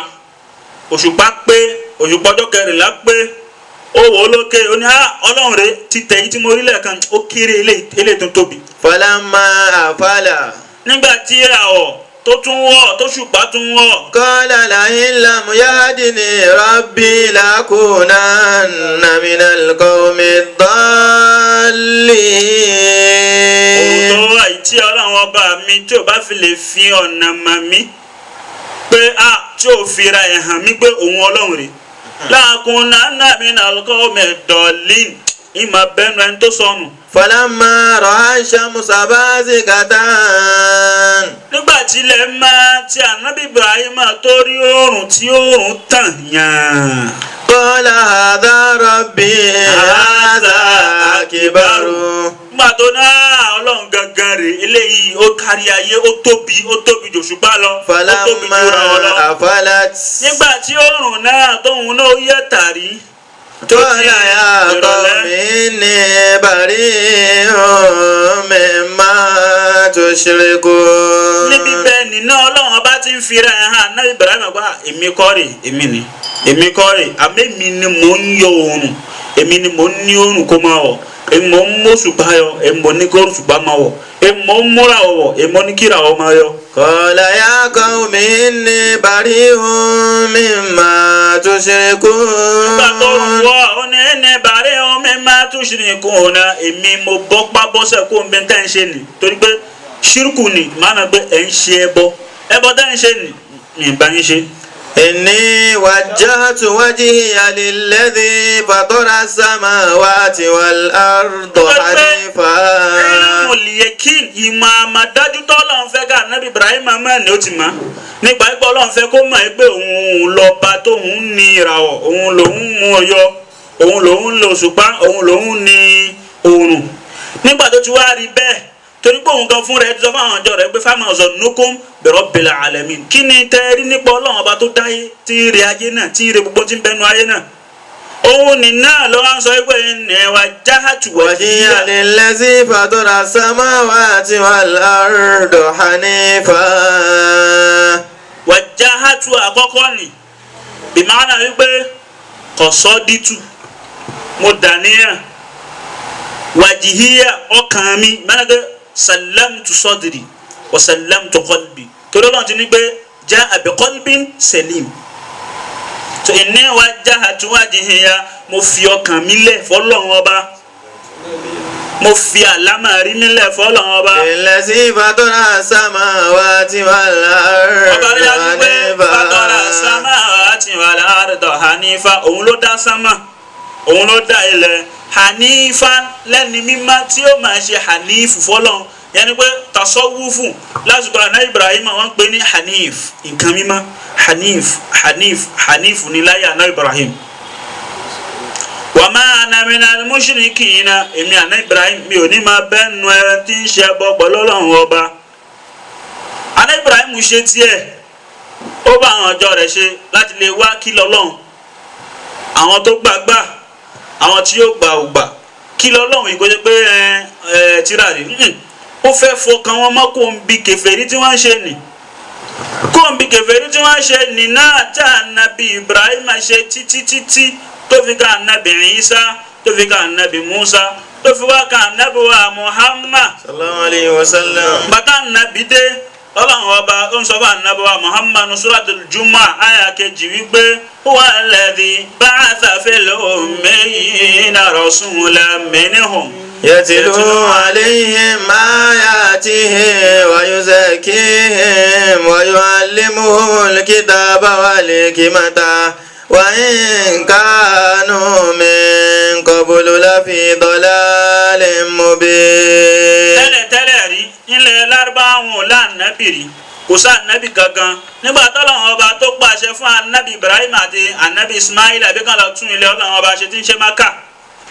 òṣùpá pé òṣùpá ọjọ́ kẹrìnlá pé ó wò ó lókè ó ní ọlọ́run rẹ̀ ti tẹ̀ yìí tí mo rí lẹ́ẹ̀kan ó kéré eléyìí tó tóbi. فلما أفل. nígbà tí ìràwọ̀ tó tún wọ̀ tó ṣùpá tún wọ̀. قال لئن لم يهدني ربي لأكونن من القوم الضالين. òótọ́ àìtí ọlọ́run ọba mi tí ò bá fi lè fi ọ̀nà mọ̀ mí pé tí ò fira ẹ̀ hàn mí pé òun ọlọ́run rè لأكونن من القوم الضالين ìmọ̀ bẹ́nu ẹni tó sọnù. فلما رأى الشمس بازغة. nígbà tí ilẹ̀ máa ti ànábì Ibrahim tó rí oòrùn tí oòrùn tàn yàn. قال هذا ربي هذا أكبر. akbaru. nígbà tó náà ọlọ́run gangan rè eléyìí ó kárí ayé ó tóbi jù òṣùpá lọ ó tóbi jù ìràwọ̀ lọ. afalat. nígbà tí oòrùn náà tóun náà yẹ tàrí qala ya qawmi inni bari'un mimma tushrikun. níbi bẹ́ẹ̀ nínú ọlọ́run ọba ti ń fira ẹ̀ hàn náà Ibrahim àgbà èmi kọ́ rè èmi kọ́ rè àmẹ́mi ni mò ń yọ oòrùn èmi ni mò ń ní oòrùn kó máa wọ̀ èmi mò ń mú òṣùpá yọ èmi mò ní kó òṣùpá máa wọ̀ èmi mò ń múra wọ̀ èmi mò ní kíra wọ̀ máa yọ. qala ya qawmi inni bari'un mimma tushrikun. nígbà tó ń wọ́ ọ ní ẹni bàárẹ̀ ọ mimma tushrikun náà èmi mo bọ́ pa bọ́sẹ̀ kó n bẹ tẹ́ ń ṣe nì torí pé ṣírùkù ni màá nà pé ẹ̀ ń ṣe ẹbọ tẹ́ ń ṣe nì ní bá ń ṣe. إني وجهت وجهي للذي فطر السماوات والأرض حنيفا. Al-yakin ìmọ̀ àmàdájú tó Ọlọ́run fẹ́ ká Ànábì Ibrahim máa ní ó ti mọ̀ nípa pé Ọlọ́run fẹ́ kó mọ̀ pé òun lọ́ba tóun ní ìràwọ̀ òun lòun mú ọyọ òun lòun lo òṣùpá òun lòun ní oòrùn nígbà tó ti wá rí bẹ́ẹ̀ torí pé òun gan fún rẹ̀ ti sọ fún àwọn ọjọ́ rẹ̀ pé fama zannukum bi rabbil alamin kí ni tẹ́rí nípa Ọlọ́run ọba tó dáyé tí ń re ayé náà tí ń re gbogbo tí ń bẹnu ayé náà òun ní náà ló wá ń sọ pé ẹ̀wà jahatu wajhiya lillazi fatara samawati wal arda hanifa. wajahatu àkọ́kọ́ ni bìmánà wípé qasaditu mo dàníyàn wajhiya ọkàn mi mẹ́nàgẹ́ sallamtu sadri wa sallamtu qalbi torí Ọlọ́run ti ní pé jaa bi qalbin salim so inni wajjahtu wajhiya mo fi ọkàn mi lẹ̀ f'Ọlọ́run ọba mo fi àlámọ̀rí mi lẹ̀ f'Ọlọ́run ọba. lillazi fatara samawati wal arda hanifa. fatara samawati wal arda hanifa òun ló dá sámà òun ló dá ilẹ̀ hanifa lẹ́ni mímọ́ tí ó máa ṣe hanifu f'Ọlọ́run yẹni pé tasawufu lásìkò àná Ibrahim wọ́n pè ní hanif nǹkan mímọ́ hanif ní láyé àná Ibrahim wa ma ana minal mushrikina èmi àná Ibrahim mi ò ní máa bẹ́ẹ̀ nu ẹ tí ń ṣe ẹbọ pẹ̀lú Ọlọ́run ọba àná Ibrahim ṣe tiẹ̀ ó bá àwọn ọjọ́ rẹ̀ ṣe láti lè wá kí lọ́lọ́run àwọn tó gbàgbà àwọn tí yóò gbà ò gbà kí lọ́lọ́run ìgbó jẹ́ pé tíra rè ó fẹ́ fọkàn wọn mọ́ kó ń bi kèfèrí tí wọ́n ń ṣe nì kó ń bi kèfèrí tí wọ́n ń ṣe nì náà tá ànábì Ibrahim ṣe títí tó fi ká ànábì Isa tó fi ká ànábì Musa tó fi wá ká ànábì wa Muhammad sallallahu alayhi wa sallam. bàtà ànábì dé Ọlọ́run ọba ó ń sọ fún ànábì wa Muhammad suratul Jumu'ah àyà kejì wípé huwa alladhi ba'atha fil ummiyina rasulan minhum يتلو عليهم آياته ويزكيهم ويعلمهم الكتاب والحكمة وإن كانوا من قبل لفي ضلال مبين. tẹ́lẹ̀ rí ilẹ̀ Lárúbáwá lánàbì rí kò sí ànábì gangan nígbà tọ́lọ́run ọba tó pàṣẹ fún ànábì Ibrahim àti ànábì Ismail àbíkan lọ tún ilẹ̀ Ọlọ́run ọba ṣe tí ń ṣe Mákà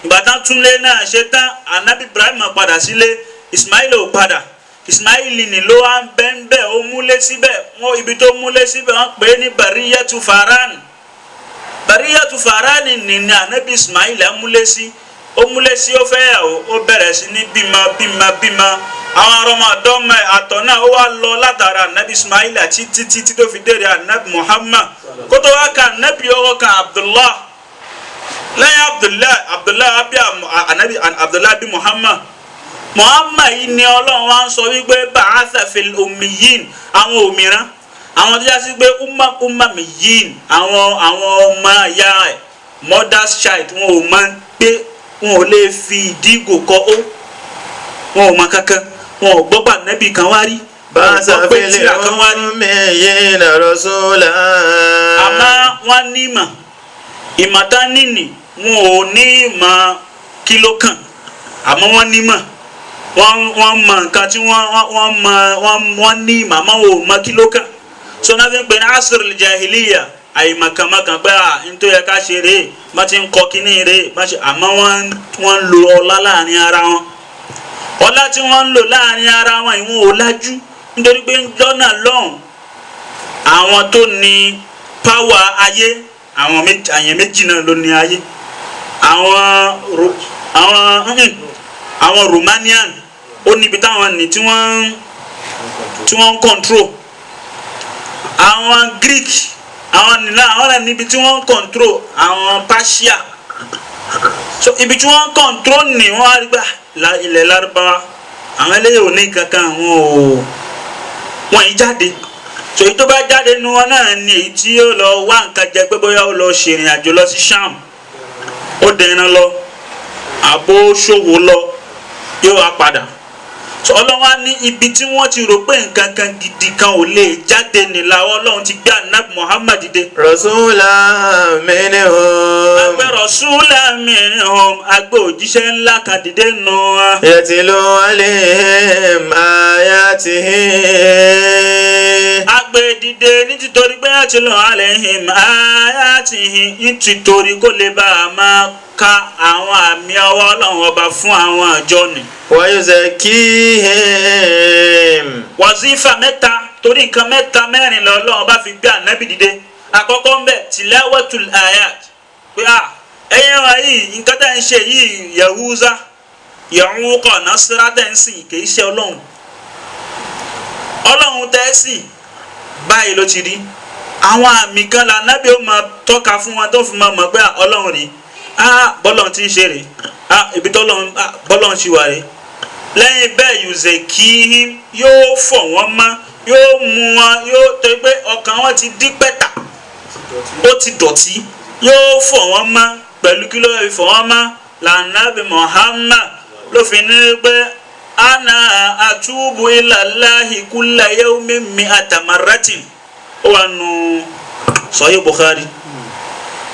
ìgbà tán túnlé náà ṣe tán anabi Ibrahim padà sílé Ismail ò padà Ismail ni ló wá ń bẹ́ńbẹ́ ó múlé síbẹ̀ wọ́n ibi tó múlé síbẹ̀ wọ́n pè é ní Bariyatu Faran ni anabi Ismail á múlé sí ó fẹ́ yàwó ó bẹ̀rẹ̀ sí ní bímọ àwọn arọmọdọ́mọ àtọ̀ náà ó wá lọ látara anabi Ismail àti títí tó fi dèrè anabi Muhammad kótó wá ka anabi ọkọ kan Abdullah lẹ́yìn Abdullahi bí Muhammad yìí ni Ọlọ́run wá ń sọ wípé ba'atha fil ummiyin àwọn òmìrán àwọn tó já sí pé ummamiyin àwọn ọmọ ìyá ẹ̀ mother's child wọn ò máa ń pé wọn ò lè fi ìdígò kọ́ ó wọn ò máa kankan wọn ò gbọ́gbà nẹ́bì kan wá rí ba'atha fil ummiyina rasulan. àmọ́ wọ́n ní ìmọ̀tá nìní wọn ò ní ìmọ̀ kìló kan àmọ́ wọ́n ní mọ̀ wọ́n mọ̀ nǹkan tí wọ́n ní ìmọ̀ àmọ́ wọn ò mọ̀ kìló kan so náà fi ń pè ní asr al-jahiliya àìmọ̀kànmọ̀kàn pé nítorí ẹ ká ṣe rèé má ti ń kọ kínní rèé má ṣe àmọ́ wọ́n ń lo ọlá láàrin ara wọn ọlá tí wọ́n ń lò láàrin ara wọn ìwọ̀n ò lájú nítorí pé lọ́nà lọ́hùn àwọn tó ní páwà ayé àyàn méjì náà ló ní ayé àwọn Romanian ó níbi táwọn ní tí wọ́n ń control àwọn Greek àwọn náà níbi tí wọ́n ń control àwọn Persia so ibi tí wọ́n ń control ní wọ́n á rí gbà ilẹ̀ Lárúbáwá àwọn eléyìí ò ní kankan wọn yìí jáde so èyí tó bá jáde nu wọn náà ni èyí tí yóò lọ wá nǹkan jẹ pé bóyá ó lọ ṣèrìn àjò lọ sí Sham ó dẹran lọ àbó ṣòwò lọ yóò wá padà so Ọlọ́run á ní ibi tí wọ́n ti rò pé nǹkan kan gidi kan ò lè jáde níláwọ́ Ọlọ́run ti gbé Ànábì Muhammad dìde. Rasulan minhum. Àgbẹ̀ Rasulan minhum àgbẹ̀ òjíṣẹ́ ńlá kan dìde nù wọn. Yatlu alayhim ayatihi. Àgbẹ̀ dìde nítorí pé yatlu alayhim ayatihi nítorí kó lè bá a máa ka àwọn àmì ọwọ́ Ọlọ́run ọba fún àwọn àjọ ni. Wa yuzakkihim. Wàzífà mẹ́ta torí nǹkan mẹ́ta mẹ́rin lọ́lọ́run bá fi gbé Ànábì dìde àkọ́kọ́ ń bẹ̀ tilawatul ayat pé ẹ̀yin wa yìí nǹkan tẹ́ ń ṣe yìí Yahuza Yahuqa Nasra tẹ́ ń sìn kì í ṣe Ọlọ́run tẹ́ sìn báyìí ló ti rí àwọn àmì kan l'Ànábì ó máa tọ́ka fún wọn tó fi máa mọ̀ pé Ọlọ́run rí bọ́lọ́run ti ń ṣe rè ibi tó bọ́lọ́run ṣì wà rè lẹ́yìn bẹ́ẹ̀ yuzakkihim yóò fọ̀ wọ́n mọ́ yóò mú wọn yóò tó pé ọkàn wọn ti dí pẹ́tà ó ti dọ̀tí yóò fọ̀ wọ́n mọ́ pẹ̀lú kí ló fi fọ̀ wọ́n mọ́ l'Ànábì Muhammad ló fi ní pé ana atubu ilallahi kulla yawmin mi'ata marratin ó wà nù Sahih Bukhari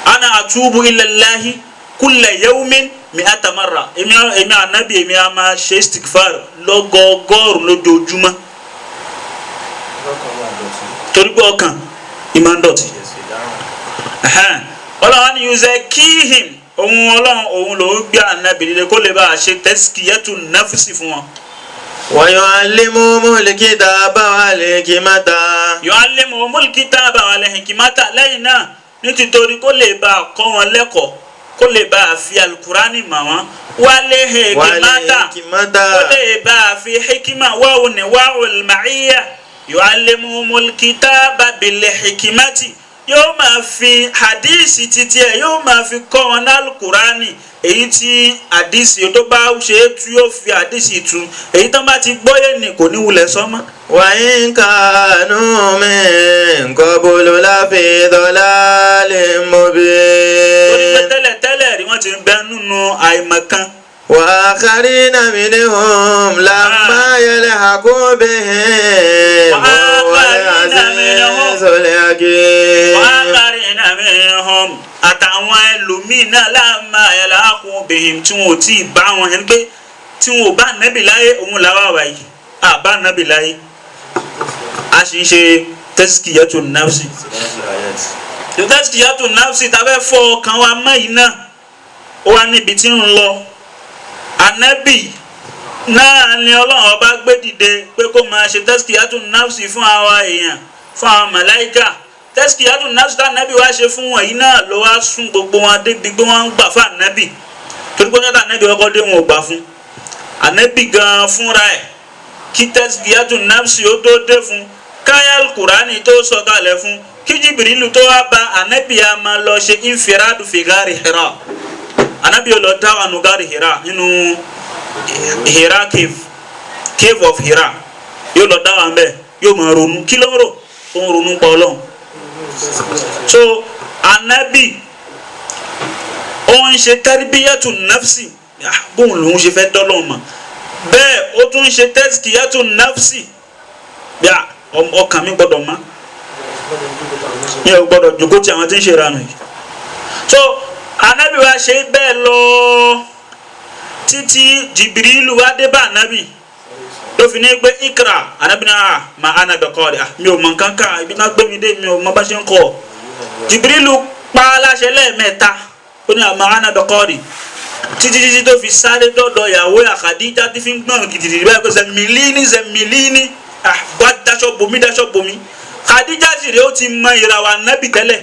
ana atubu ilallahi kulla yawmin mi'ata marra èmi Ànábì èmi a máa ṣe istighfar lọ́gọ́gọ́rùn lójoojúmọ́ torí pé ọkàn ìmọ̀ ń dọ̀tí Ọlọ́run ni yuzakkihim òun ló gbé Ànábì líle kó lè bá a ṣe tazkiyatun nafsi fún wọn. Wa yu'allimuhumul kitaba wal hikmata. Yu'allimuhumul kitaba wal hikmata lẹ́yìn náà nítorí kó lè bá a kọ́ wọn lẹ́kọ̀ọ́ kó lè bá a fi alukurani mọ̀ wọ́n wálé hikimata kó lè bá a fi hikima wáwò ní wáwò màáyà yu'allimuhumul kitaba bil hikimati yóò máa fi hadisi títí ẹ yóò máa fi kọ́ wọn ní alukurani èyí tí hadisi tó bá ṣe é tú yóò fi hadisi tú èyí tó bá ti gbọ́yé ni kò ní wulẹ̀ sọ́mọ́. Wa in kanu min qablu lafi dhalalin mubin. torí pé tẹ́lẹ̀ rí wọ́n ti ń bẹ nínú àìmọ̀kan. Wa akharina minhum lamma yalhaqu bihim huwal azizul hakim. Wa akharina minhum àtàwọn ẹlòmíín náà lamma yalhaqu bihim tí wọn ò tí ì bá wọn yẹn pé tí wọn ò bá Ànábì láyé òun làwọn àwà yìí àbá Ànábì láyé a sì ń ṣe tazkiyatun nafsi. Tazkiyatun nafsi tàbí fọ ọkàn wa mọ́ yìí náà ó wà níbi tí ń lọ. Ànábì náà ni Ọlọ́run ọba gbé dìde pé kó máa ṣe tazkiyatun nafsi fún àwọn èèyàn fún àwọn màláíkà. Tazkiyatun nafsi tá Ànábì wá ṣe fún wọn yìí náà ló wá sún gbogbo wọn débi pé wọ́n ń gbà fún Ànábì torí pé ọjọ́ Ànábì ọkọ̀ dé wọn ò gbà fún Ànábì gan fúnra ẹ̀ kí tazkiyatun nafsi ó tó dé fún káyàl Kùránì tó sọ̀kalẹ̀ fún kí Jibrilu tó wá bá Ànábì a máa lọ ṣe infiradu fi gari Hira Ànábì ó lọ dáwà nù gari Hira nínú Hira cave of Hira yóò lọ dáwà ń bẹ yóò máa ronú kí ló ń rò ó ń ronú pa Ọlọ́run so Ànábì ó ń ṣe tarbiyatun nafsi bóun lòun ṣe fẹ́ dọ́lọ́ mọ̀ bẹ́ẹ̀ ó tún ṣe tazkiyatun nafsi yà ọkàn mi gbọ́dọ̀ mọ́ mi ò gbọ́dọ̀ jókòó tí àwọn tí ń ṣe ìranù yìí so Ànábì wa ṣe bẹ́ẹ̀ lọ títí Jibrilu wá dé bá Ànábì ló fi ní pé ikra Ànábì náà mà ánà bẹ̀ kọ́ mi ò mọ̀ nǹkan ká ibi náà gbé mi dé mi ò mọ̀ bá ṣe ń kọ́ Jibrilu pa láṣẹ lẹ́ẹ̀mẹ́ta ó ní àmàánà bẹ́kọ́rì títí tó fi sáré dọ́dọ̀ ìyàwó Khadija tí fi ń gbọ̀n gidigidi báyìí pé zẹ̀mìlíní wá daṣọ bomi Khadija sì rè ó ti mọ ìràwọ̀ Ànábì tẹ́lẹ̀